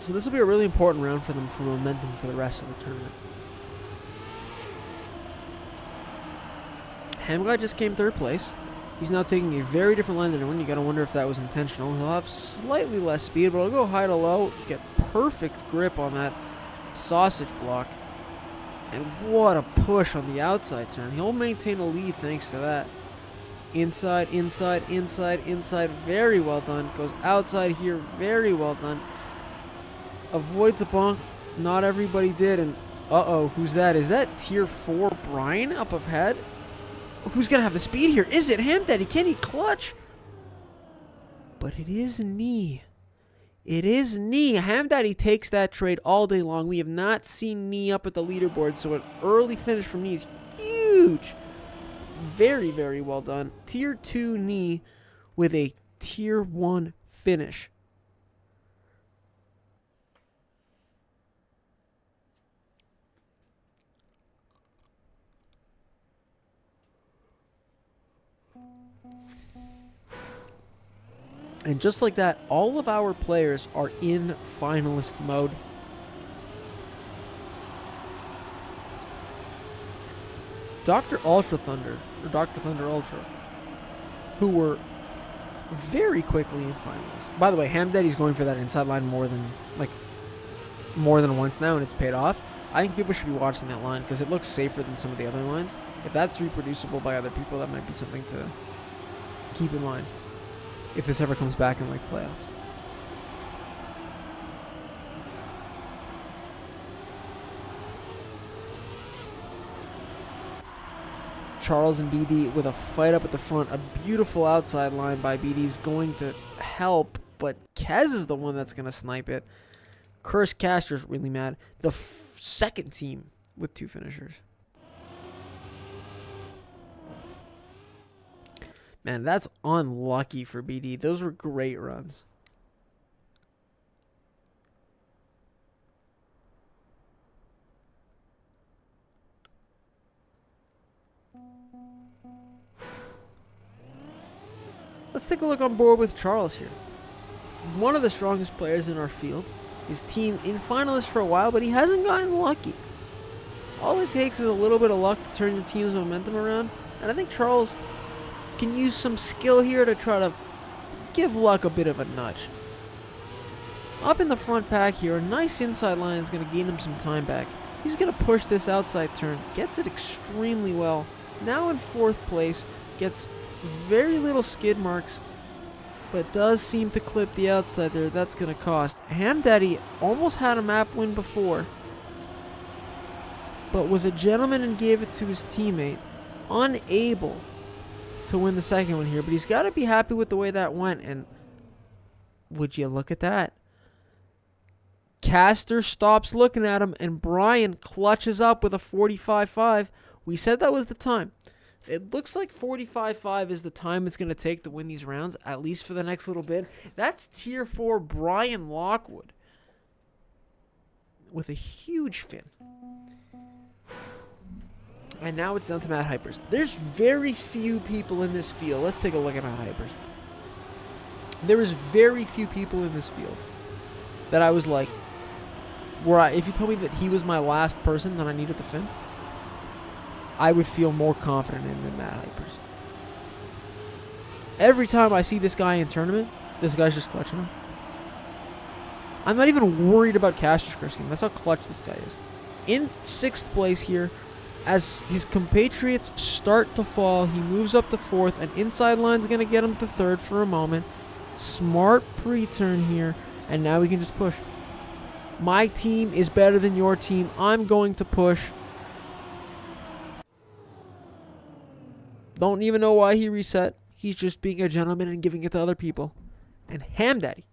So this will be a really important round for them for momentum for the rest of the tournament. Ham Guy just came third place. He's now taking a very different line than everyone. You gotta wonder if that was intentional. He'll have slightly less speed, but he'll go high to low, get perfect grip on that sausage block. And what a push on the outside turn. He'll maintain a lead thanks to that. Inside, inside, inside, inside. Very well done. Goes outside here. Very well done. Avoids a bonk. Not everybody did. And uh-oh, who's that? Is that tier 4 Brian up ahead? Who's going to have the speed here? Is it Ham Daddy? Can he clutch? But it is Knee. It is Knee. Ham Daddy takes that trade all day long. We have not seen Knee up at the leaderboard, so an early finish from Knee is huge. Very, very well done. Tier 2 Knee with a Tier 1 finish. And just like that, all of our players are in finalist mode. Dr. Ultra Thunder, or Dr. Thunder Ultra, who were very quickly in finalists. By the way, Ham Daddy's going for that inside line more than once now, and it's paid off. I think people should be watching that line because it looks safer than some of the other lines. If that's reproducible by other people, that might be something to keep in mind if this ever comes back in like playoffs. Charles and BD with a fight up at the front. A beautiful outside line by BD is going to help, but Kez is the one that's going to snipe it. Curse Caster's really mad. The second team with 2 finishers. Man, that's unlucky for BD. Those were great runs. Let's take a look on board with Charles here. One of the strongest players in our field. His team in finalists for a while, but he hasn't gotten lucky. All it takes is a little bit of luck to turn your team's momentum around. And I think Charles can use some skill here to try to give luck a bit of a nudge. Up in the front pack here, a nice inside line is going to gain him some time back. He's going to push this outside turn, gets it extremely well. Now in 4th place, gets very little skid marks, but does seem to clip the outside there. That's going to cost. Ham Daddy almost had a map win before, but was a gentleman and gave it to his teammate. Unable to win the second one here, but he's got to be happy with the way that went. And would you look at that? Caster stops looking at him, and Brian clutches up with a 45-5. We said that was the time. It looks like 45-5 is the time it's going to take to win these rounds, at least for the next little bit. That's Tier 4 Brian Lockwood with a huge fin. And now it's down to Matt Hypers. There's very few people in this field. Let's take a look at Matt Hypers. There is very few people in this field that I was like, if you told me that he was my last person that I needed to fin, I would feel more confident in than Matt Hypers. Every time I see this guy in tournament, this guy's just clutching him. I'm not even worried about cash scheme. That's how clutch this guy is. In 6th place here, as his compatriots start to fall, he moves up to 4th, and inside line's going to get him to 3rd for a moment. Smart pre-turn here, and now we can just push. My team is better than your team. I'm going to push. Don't even know why he reset. He's just being a gentleman and giving it to other people. And Ham Daddy,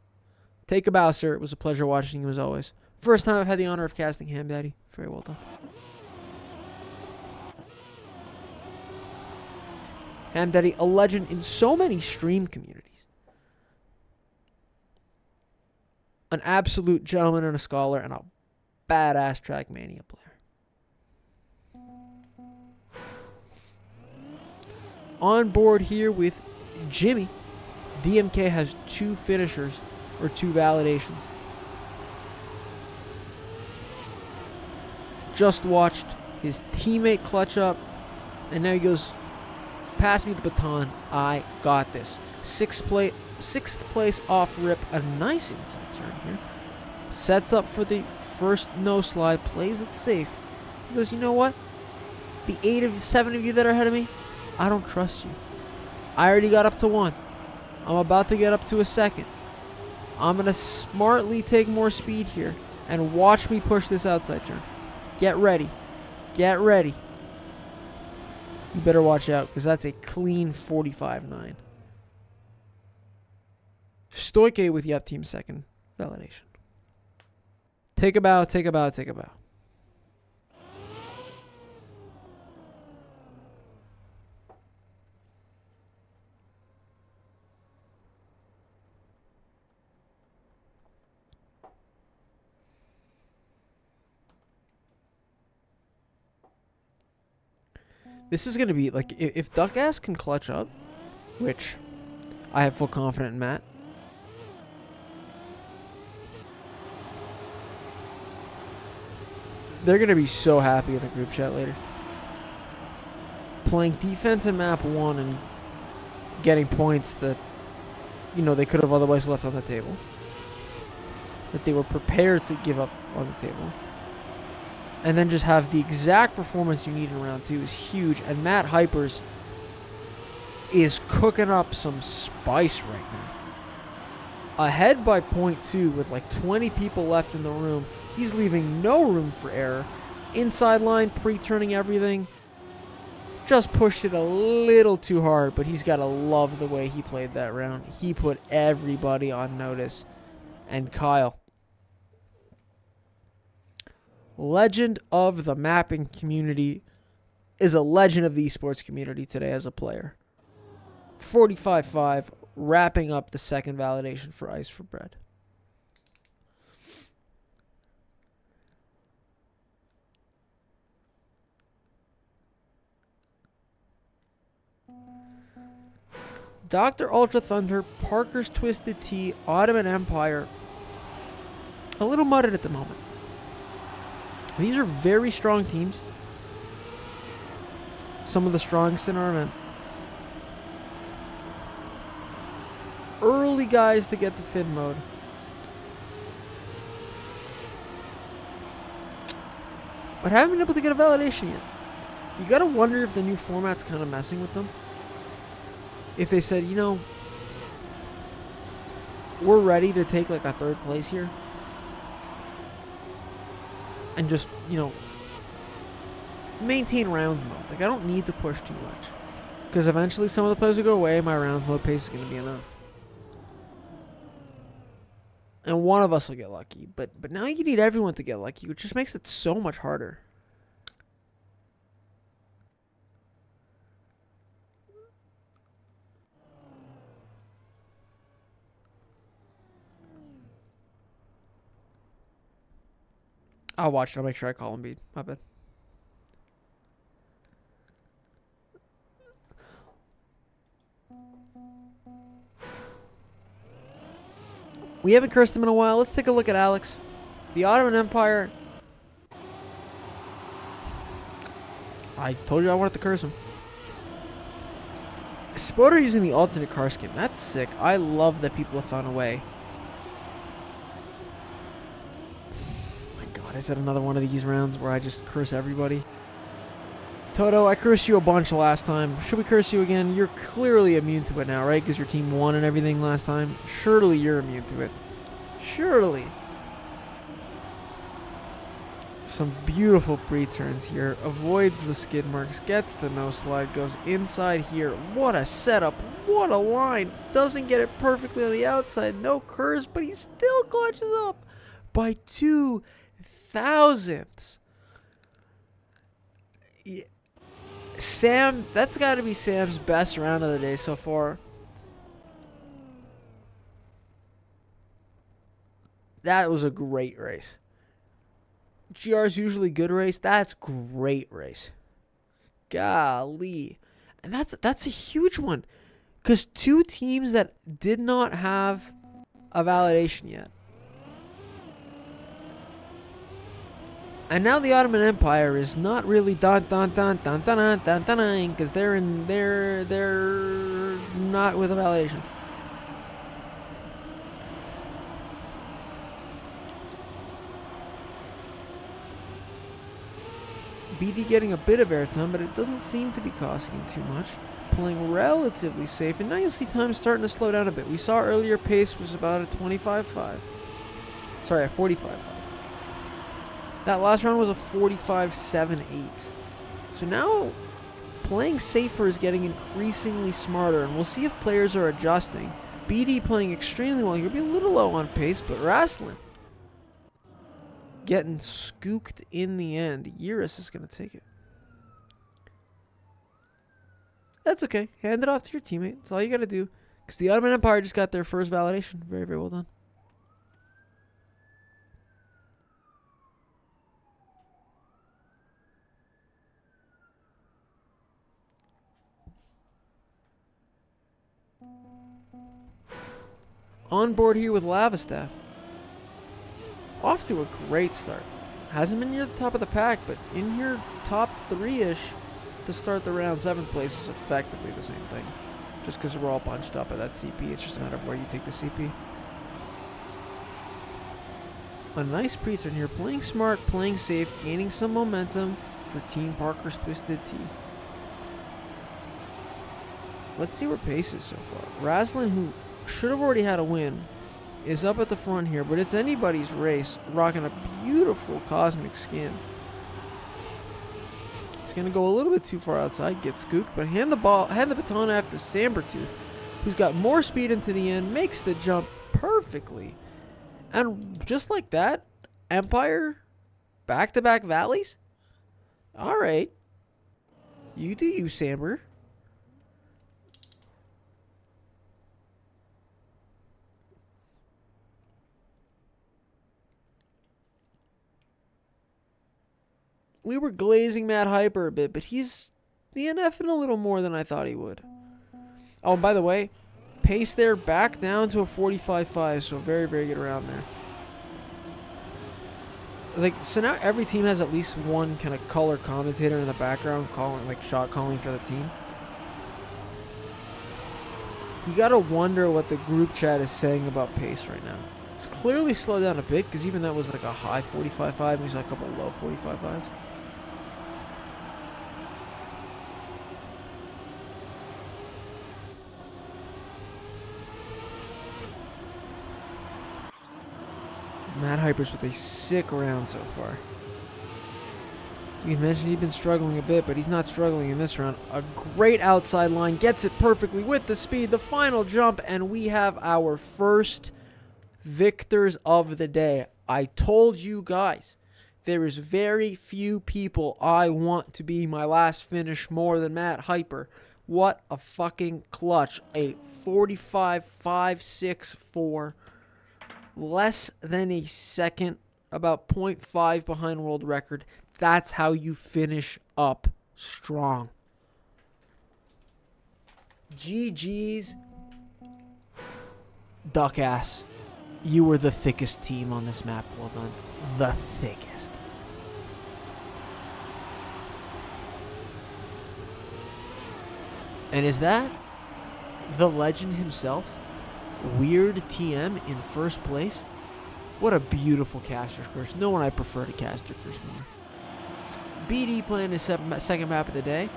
take a bow, sir. It was a pleasure watching you as always. First time I've had the honor of casting Ham Daddy. Very well done. Ham Daddy, a legend in so many stream communities. An absolute gentleman and a scholar and a badass Trackmania player. On board here with Jimmy, DMK has 2 finishers or 2 validations. Just watched his teammate clutch up, and now he goes, pass me the baton, I got this. 6th place off rip, a nice inside turn here. Sets up for the first no slide, plays it safe. He goes, you know what? The 7 of you that are ahead of me, I don't trust you. I already got up to 1. I'm about to get up to a 2nd. I'm going to smartly take more speed here and watch me push this outside turn. Get ready. Get ready. You better watch out because that's a clean 45-9. Stoike with Yep Team 2nd validation. Take a bow, take a bow, take a bow. This is going to be, like, if Duckass can clutch up, which I have full confidence in Matt. They're going to be so happy in the group chat later. Playing defense in map 1 and getting points that, you know, they could have otherwise left on the table. That they were prepared to give up on the table. And then just have the exact performance you need in round 2 is huge. And Matt Hypers is cooking up some spice right now. Ahead by 0.2 with like 20 people left in the room. He's leaving no room for error. Inside line, pre-turning everything. Just pushed it a little too hard, but he's got to love the way he played that round. He put everybody on notice. And Kyle, legend of the mapping community, is a legend of the esports community today as a player. 45-5, wrapping up the 2nd validation for Ice for Bread. Dr. Ultra Thunder, Parker's Twisted Tea, Ottoman Empire, a little mudded at the moment. These are very strong teams. Some of the strongest in our event. Early guys to get to fin mode. But haven't been able to get a validation yet. You gotta wonder if the new format's kind of messing with them. If they said, you know, we're ready to take like a 3rd place here. And just, you know, maintain rounds mode. Like, I don't need to push too much. Because eventually some of the players will go away, my rounds mode pace is going to be enough. And one of us will get lucky. But now you need everyone to get lucky, which just makes it so much harder. I'll watch it. I'll make sure I call him beat. My bad. We haven't cursed him in a while. Let's take a look at Alex. The Ottoman Empire. I told you I wanted to curse him. Spoder using the alternate car skin. That's sick. I love that people have found a way. My God, is that another one of these rounds where I just curse everybody? Toto, I cursed you a bunch last time. Should we curse you again? You're clearly immune to it now, right? Because your team won and everything last time. Surely you're immune to it. Surely. Some beautiful pre-turns here. Avoids the skid marks. Gets the no slide. Goes inside here. What a setup. What a line. Doesn't get it perfectly on the outside. No curves, but he still clutches up by 2 thousandths. Yeah. Sam, that's got to be Sam's best round of the day so far. That was a great race. GR's usually good race. That's great race. Golly. And that's a huge one. Because 2 teams that did not have a validation yet. And now the Ottoman Empire is not really dun dun dun dun dun dun dun dun dun because they're not with a validation. BD getting a bit of airtime, but it doesn't seem to be costing him too much. Playing relatively safe, and now you'll see time starting to slow down a bit. We saw earlier pace was about a 25.5. Sorry, a 45.5. That last round was a 45.78. So now playing safer is getting increasingly smarter, and we'll see if players are adjusting. BD playing extremely well. He'll be a little low on pace, but Raslin getting skooked in the end. Eurus is going to take it. That's okay. Hand it off to your teammate. That's all you got to do. Because the Ottoman Empire just got their first validation. Very, very well done. On board here with Lava Staff. Off to a great start. Hasn't been near the top of the pack, but in here top 3-ish to start the round. 7th place is effectively the same thing. Just because we're all bunched up at that CP. It's just a matter of where you take the CP. A nice pre-turn here. Playing smart, playing safe, gaining some momentum for Team Parker's Twisted Tea. Let's see where pace is so far. Raslin, who should have already had a win, is up at the front here, but it's anybody's race, rocking a beautiful cosmic skin. He's going to go a little bit too far outside, get skooked, but hand the baton off to Sambertooth, who's got more speed into the end, makes the jump perfectly. And just like that, Empire, back-to-back valleys? All right. You do you, Samber. We were glazing Matt Hyper a bit, but he's DNFing a little more than I thought he would. Oh, and by the way, pace there back down to a 45.5, so very, very good around there. Like, so now every team has at least one kind of color commentator in the background calling, like, shot calling for the team. You gotta wonder what the group chat is saying about pace right now. It's clearly slowed down a bit, because even that was like a high 45.5, and he's like a couple low 45.5s. Matt Hypers with a sick round so far. You mentioned he'd been struggling a bit, but he's not struggling in this round. A great outside line, gets it perfectly with the speed, the final jump, and we have our first victors of the day. I told you guys, there is very few people I want to be my last finish more than Matt Hyper. What a fucking clutch. A 45.564. Less than a second, about 0.5 behind world record. That's how you finish up strong. GG's duck ass. You were the thickest team on this map. Well done. The thickest. And is that the legend himself? Weird TM in first place? What a beautiful caster's curse. No one I prefer to caster curse more. BD playing his second map of the day.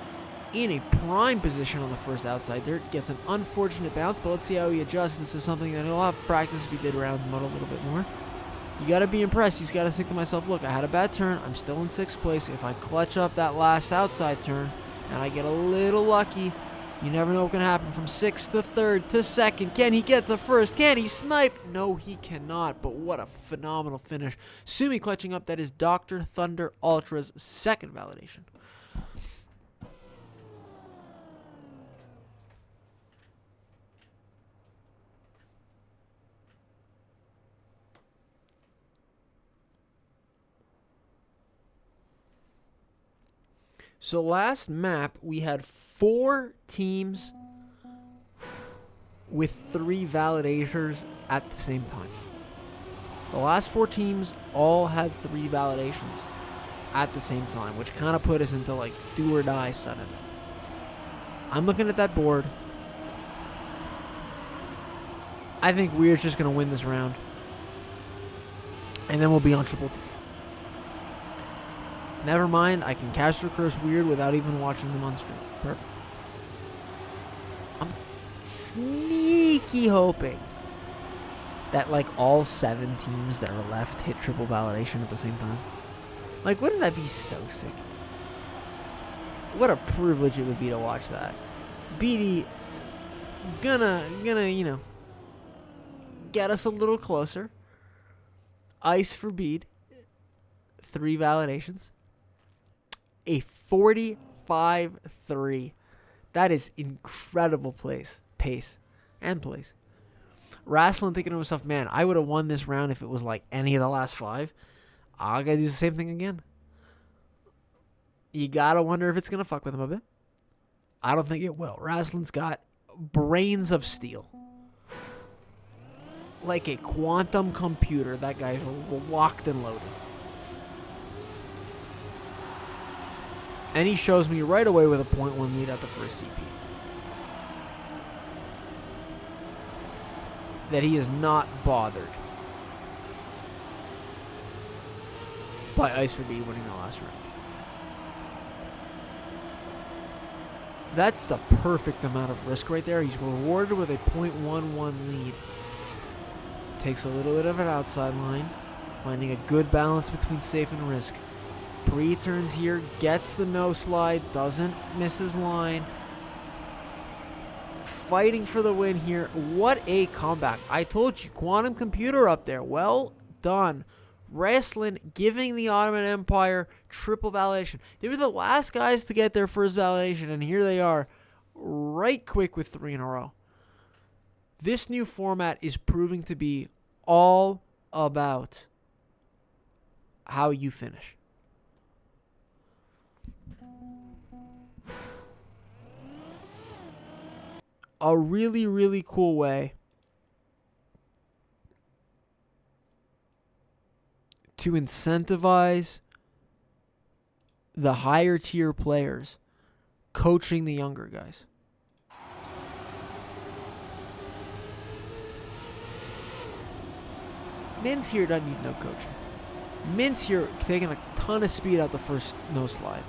In a prime position on the first outside dirt. Gets an unfortunate bounce, but let's see how he adjusts. This is something that he'll have practice if he did rounds mode a little bit more. You got to be impressed. He's got to think to myself, look, I had a bad turn. I'm still in 6th place. If I clutch up that last outside turn and I get a little lucky, you never know what can happen from 6th to 3rd to 2nd. Can he get to 1st? Can he snipe? No, he cannot, but what a phenomenal finish. Sumi clutching up. That is Dr. Thunder Ultra's second validation. So last map, we had 4 teams with 3 validators at the same time. The last 4 teams all had 3 validations at the same time, which kind of put us into like do or die suddenly. I'm looking at that board. I think Weir's just going to win this round. And then we'll be on Triple T. Never mind, I can caster curse Weird without even watching them on stream. Perfect. I'm sneaky hoping that like all 7 teams that are left hit triple validation at the same time. Like, wouldn't that be so sick? What a privilege it would be to watch that. BD gonna, you know, get us a little closer. Ice for Bede. 3 validations. A 45-3. That is incredible pace and place. Wrestling thinking to himself, man, I would have won this round if it was like any of the last 5. I gotta do the same thing again. You gotta wonder if it's gonna fuck with him a bit. I don't think it will. Wrestling's got brains of steel. Like a quantum computer, that guy's locked and loaded. And he shows me right away with a 0.1 lead at the first CP. That he is not bothered by Ice for B winning the last round. That's the perfect amount of risk right there. He's rewarded with a 0.11 lead. Takes a little bit of an outside line, finding a good balance between safe and risk. Pre-turns here, gets the no slide, doesn't miss his line. Fighting for the win here. What a comeback. I told you, quantum computer up there. Well done. Wrestling giving the Ottoman Empire triple validation. They were the last guys to get their first validation, and here they are, right quick with 3 in a row. This new format is proving to be all about how you finish. A really, really cool way to incentivize the higher tier players coaching the younger guys. Min's here doesn't need no coaching. Min's here taking a ton of speed out the first no slide.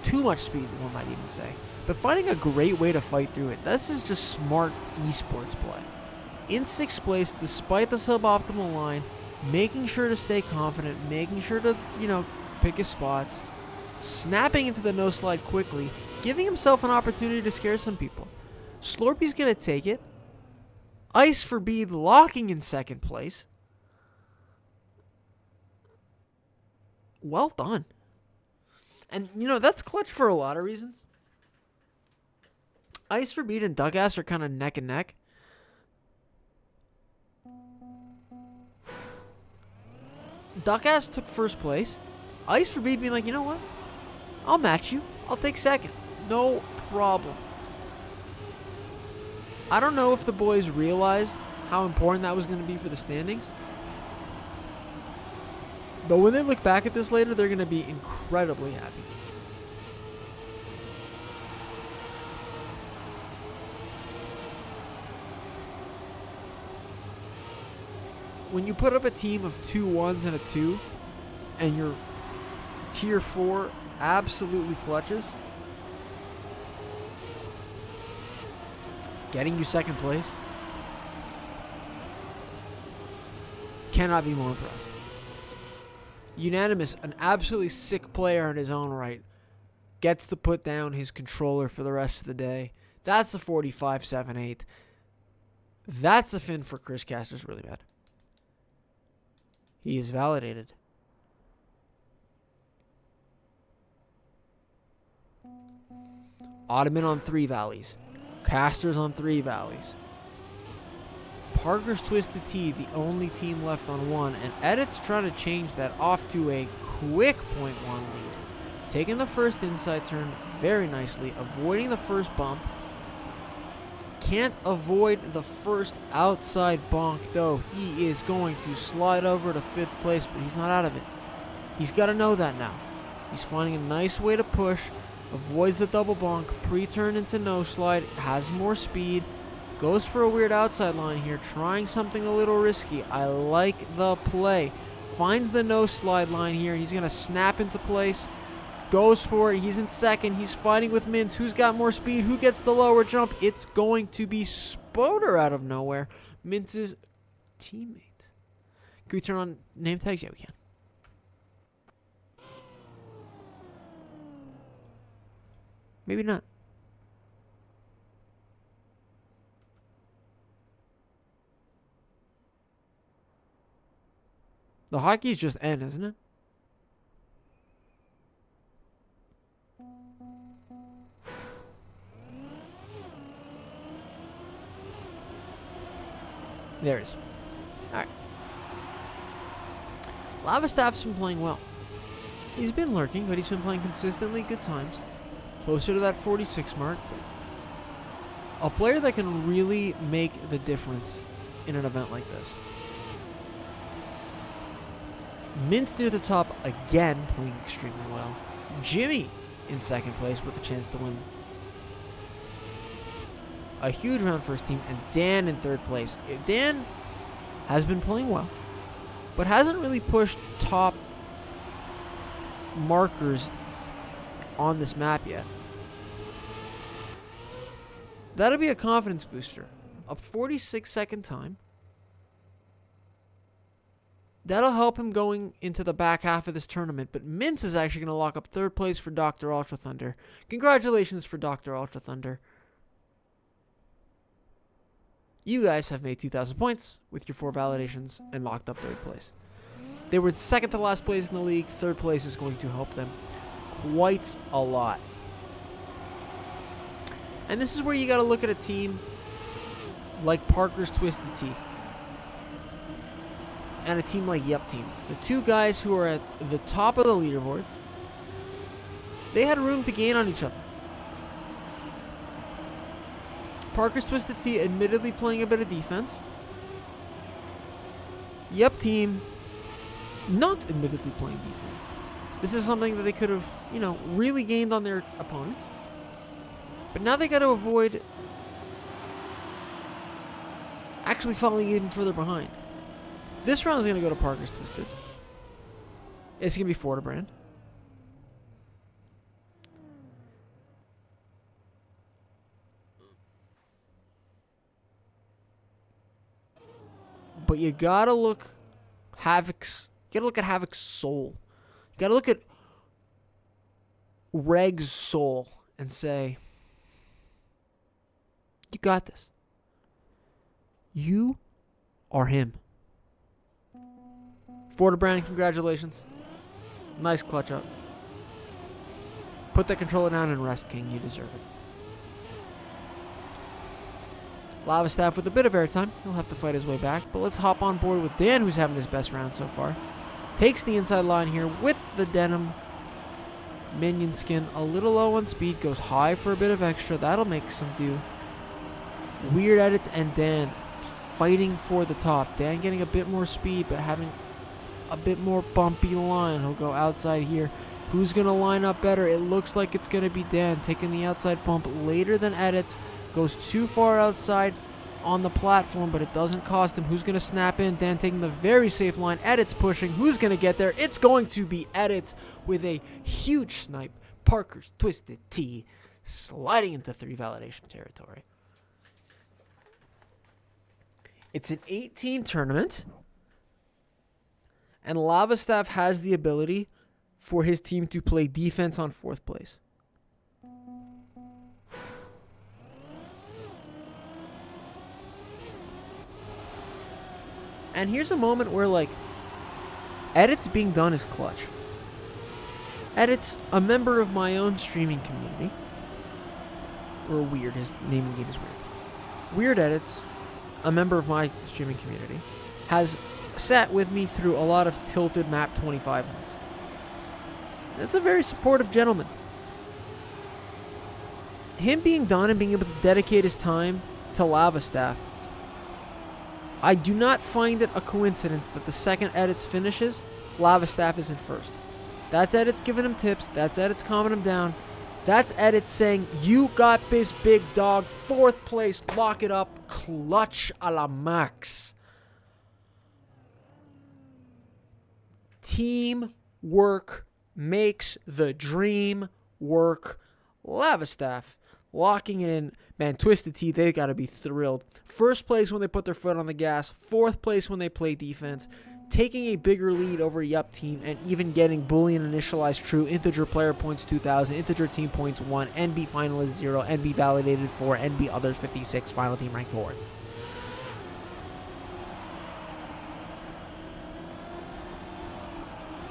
Too much speed, one might even say. But finding a great way to fight through it. This is just smart esports play. In 6th place, despite the suboptimal line, making sure to stay confident, making sure to, pick his spots, snapping into the no slide quickly, giving himself an opportunity to scare some people. Slorpy's going to take it. Ice for Bede locking in 2nd place. Well done. And, that's clutch for a lot of reasons. Ice for Bede and Duckass are kind of neck and neck. Duckass took 1st place. Ice for Bede being like, you know what? I'll match you. I'll take 2nd. No problem. I don't know if the boys realized how important that was going to be for the standings. But when they look back at this later, they're going to be incredibly happy. When you put up a team of 2 1s and a 2, and your tier 4 absolutely clutches, getting you second place, cannot be more impressed. Unanimous, an absolutely sick player in his own right, gets to put down his controller for the rest of the day. That's a 45-7-8. That's a fin for Chris Caster's really bad. He is validated. Ottoman on 3 valleys. Caster's on 3 valleys. Parker's Twisted Tea, the only team left on 1, and Edit's trying to change that off to a quick 0.1 lead. Taking the first inside turn very nicely, avoiding the first bump. Can't avoid the first outside bonk, though. He is going to slide over to 5th place, but he's not out of it. He's got to know that now. He's finding a nice way to push, avoids the double bonk, pre-turn into no slide, has more speed, goes for a weird outside line here, trying something a little risky. I like the play. Finds the no slide line here, and he's going to snap into place. Goes for it. He's in second. He's fighting with Mintz. Who's got more speed? Who gets the lower jump? It's going to be Spoder out of nowhere. Mintz's teammate. Can we turn on name tags? Yeah, we can. Maybe not. The hotkey's just N, isn't it? There it is. Alright. Lavastaff's been playing well. He's been lurking, but he's been playing consistently good times. Closer to that 46 mark. A player that can really make the difference in an event like this. Mintz near the top again, playing extremely well. Jimmy in second place with a chance to win a huge round first team, and Dan in 3rd place. Dan has been playing well, but hasn't really pushed top markers on this map yet. That'll be a confidence booster. A 46-second time. That'll help him going into the back half of this tournament, but Mintz is actually going to lock up 3rd place for Dr. Ultra Thunder. Congratulations for Dr. Ultra Thunder. You guys have made 2,000 points with your 4 validations and locked up 3rd place. They were second to last place in the league. 3rd place is going to help them quite a lot. And this is where you got to look at a team like Parker's Twisted Tea and a team like Yup Team. The 2 guys who are at the top of the leaderboards, they had room to gain on each other. Parker's Twisted Tea admittedly playing a bit of defense. Yup Team not admittedly playing defense. This is something that they could have, really gained on their opponents. But now they got to avoid actually falling even further behind. This round is going to go to Parker's Twisted. It's going to be Fortebrand. But you gotta look at Havoc's soul. You gotta look at Reg's soul and say, you got this. You are him. Fortebrand, congratulations. Nice clutch up. Put that controller down and rest, King. You deserve it. Lavastaff with a bit of airtime. He'll have to fight his way back. But let's hop on board with Dan, who's having his best round so far. Takes the inside line here with the denim minion skin. A little low on speed. Goes high for a bit of extra. That'll make some do. Weird edits, and Dan fighting for the top. Dan getting a bit more speed, but having a bit more bumpy line. He'll go outside here. Who's going to line up better? It looks like it's going to be Dan taking the outside bump later than Edits. Goes too far outside on the platform, but it doesn't cost him. Who's going to snap in? Dan taking the very safe line. Edits pushing. Who's going to get there? It's going to be Edits with a huge snipe. Parker's twisted T sliding into 3 validation territory. It's an 8-team tournament, and Lava Staff has the ability for his team to play defense on 4th place. And here's a moment where, like, Edits being done is clutch. Edits, a member of my own streaming community, or Weird, his naming game is Weird. Weird Edits, a member of my streaming community, has sat with me through a lot of tilted map 25 hunts. That's a very supportive gentleman. Him being done and being able to dedicate his time to Lava Staff, I do not find it a coincidence that the second Edits finishes, Lava Staff is in first. That's Edits giving him tips. That's Edits calming him down. That's Edits saying, you got this, big dog. 4th place, lock it up. Clutch a la max. Teamwork makes the dream work. Lava Staff locking it in. Man, Twisted Tea, they got to be thrilled. 1st place when they put their foot on the gas. 4th place when they play defense. Taking a bigger lead over Yup Team and even getting Boolean initialized true, integer player points 2,000, integer team points 1, NB final is 0, NB validated 4, NB others 56, final team ranked 4th.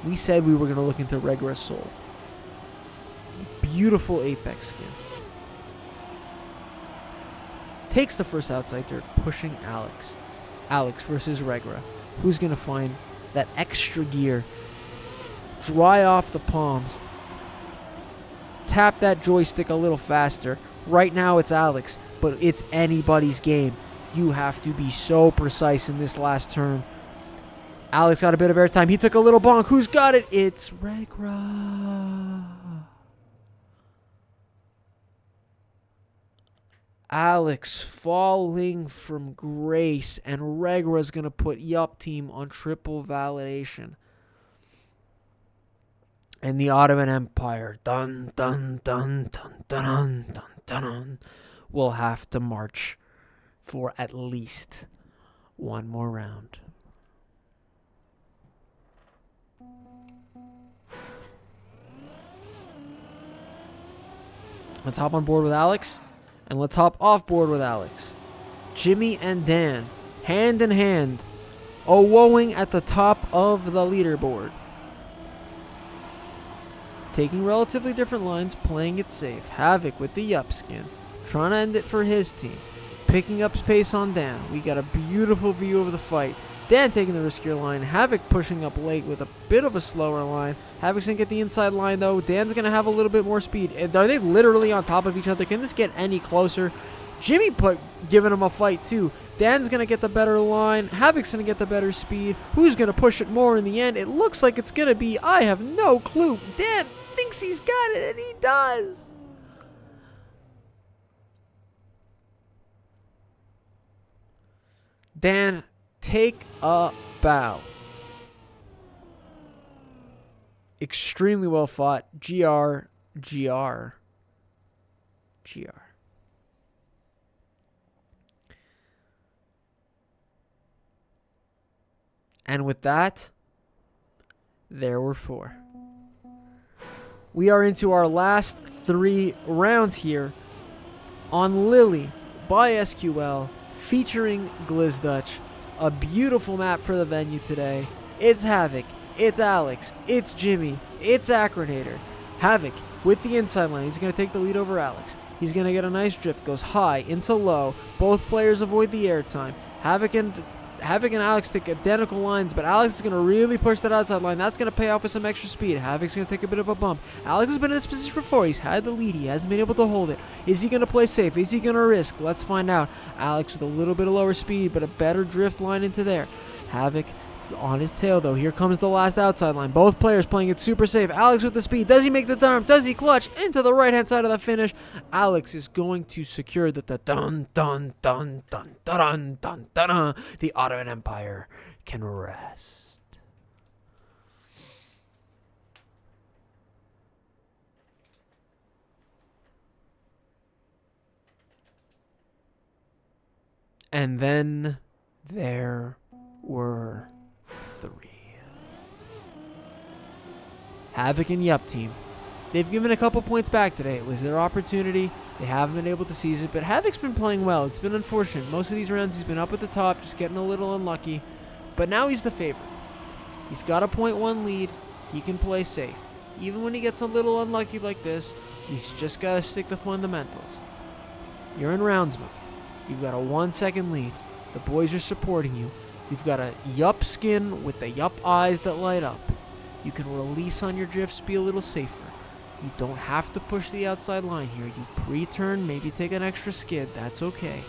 We said we were going to look into Regra's Soul. Beautiful Apex skin. Takes the first outside dirt, pushing Alex. Alex versus Regra. Who's going to find that extra gear? Dry off the palms. Tap that joystick a little faster. Right now it's Alex, but it's anybody's game. You have to be so precise in this last turn. Alex got a bit of airtime. He took a little bonk. Who's got it? It's Regra. Alex falling from grace, and Regra's going to put Yup Team on triple validation. And the Ottoman Empire, dun dun dun dun dun dun dun dun, will have to march for at least one more round. Let's hop on board with Alex. And let's hop off board with Alex. Jimmy and Dan, hand in hand, woeing at the top of the leaderboard. Taking relatively different lines, playing it safe. Havoc with the Yup skin, trying to end it for his team. Picking up space on Dan. We got a beautiful view of the fight. Dan taking the riskier line. Havoc pushing up late with a bit of a slower line. Havoc's going to get the inside line, though. Dan's going to have a little bit more speed. Are they literally on top of each other? Can this get any closer? Jimmy giving him a fight, too. Dan's going to get the better line. Havoc's going to get the better speed. Who's going to push it more in the end? It looks like it's going to be, I have no clue. Dan thinks he's got it, and he does. Dan, take a bow. Extremely well fought. GR. And with that, there were 4. We are into our last 3 rounds here on Lily by SQL featuring Glizduch. A beautiful map for the venue today. It's Havoc. It's Alex. It's Jimmy. It's Acronator. Havoc with the inside line. He's going to take the lead over Alex. He's going to get a nice drift. Goes high into low. Both players avoid the airtime. Havoc and Alex take identical lines, but Alex is going to really push that outside line. That's going to pay off with some extra speed. Havoc's going to take a bit of a bump. Alex has been in this position before. He's had the lead. He hasn't been able to hold it. Is he going to play safe? Is he going to risk? Let's find out. Alex with a little bit of lower speed, but a better drift line into there. Havoc On his tail, though. Here comes the last outside line. Both players playing it super safe. Alex with the speed. Does he make the dump? Does he clutch into the right-hand side of the finish? Alex is going to secure the dun dun dun dun dun dun dun. The Ottoman Empire can rest. And then there were 3. Havoc and Yup team. They've given a couple points back today. It was their opportunity. They haven't been able to seize it, but Havoc's been playing well. It's been unfortunate. Most of these rounds he's been up at the top, just getting a little unlucky. But now he's the favorite. He's got a 0.1 lead. He can play safe. Even when he gets a little unlucky like this, he's just got to stick to fundamentals. You're in rounds mode. You've got a 1-second lead. The boys are supporting you. You've got a Yup skin with the Yup eyes that light up. You can release on your drifts, be a little safer. You don't have to push the outside line here. You pre-turn, maybe take an extra skid. That's okay.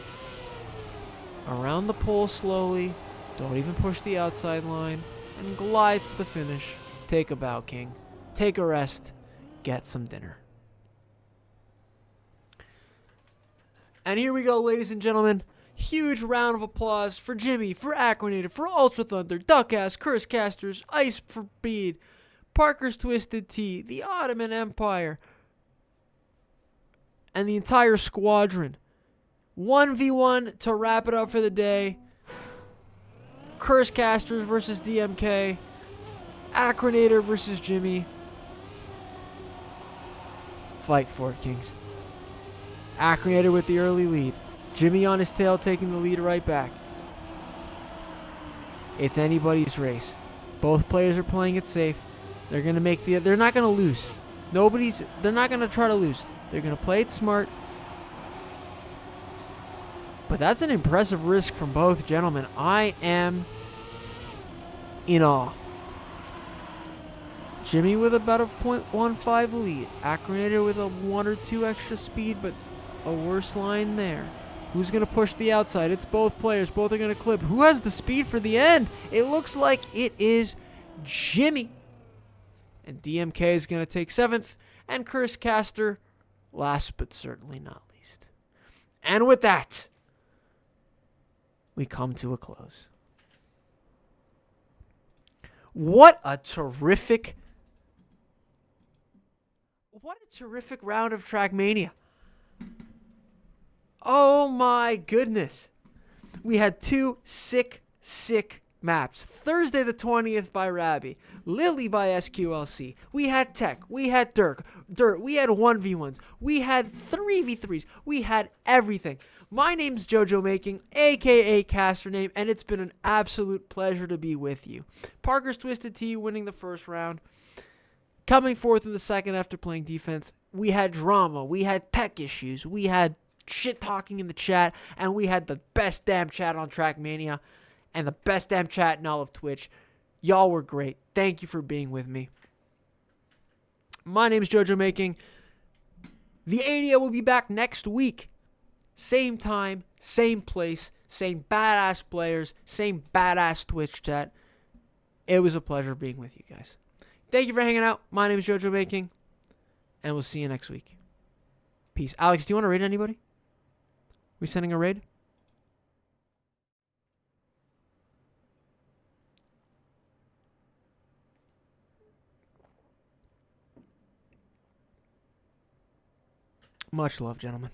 Around the pole slowly. Don't even push the outside line. And glide to the finish. Take a bow, King. Take a rest. Get some dinner. And here we go, ladies and gentlemen. Huge round of applause for Jimmy, for Acronated, for Ultra Thunder, Duckass, Curse Casters, Ice for Bead, Parker's Twisted Tea, the Ottoman Empire, and the entire squadron. 1v1 to wrap it up for the day. Curse Casters versus DMK. Acronator versus Jimmy. Fight for it, Kings. Acronator with the early lead. Jimmy on his tail taking the lead right back. It's anybody's race. Both players are playing it safe. They're going to make they're not going to lose. They're not going to try to lose. They're going to play it smart. But that's an impressive risk from both gentlemen. I am in awe. Jimmy with about a 0.15 lead. Acronator with a 1 or 2 extra speed, but a worse line there. Who's going to push the outside? It's both players. Both are going to clip. Who has the speed for the end? It looks like it is Jimmy. And DMK is going to take 7th. And Curse Caster, last but certainly not least. And with that, we come to a close. What a terrific round of Trackmania. Oh my goodness. We had 2 sick maps. Thursday the 20th by Rabbi. Lily by SQLC. We had Tech. We had Dirt. We had 1v1s. We had 3v3s. We had everything. My name's JoJo Making, a.k.a. Caster Name, and it's been an absolute pleasure to be with you. Parker's Twisted Tea winning the first round. Coming forth in the second after playing defense. We had drama. We had tech issues. We had shit talking in the chat, and we had the best damn chat on Trackmania and the best damn chat in all of Twitch. Y'all were great. Thank you for being with me. My name's JoJo Making. The ADO will be back next week. Same time, same place, same badass players, same badass Twitch chat. It was a pleasure being with you guys. Thank you for hanging out. My name is JoJo Making, and we'll see you next week. Peace. Alex, do you want to raid anybody? We sending a raid? Much love, gentlemen.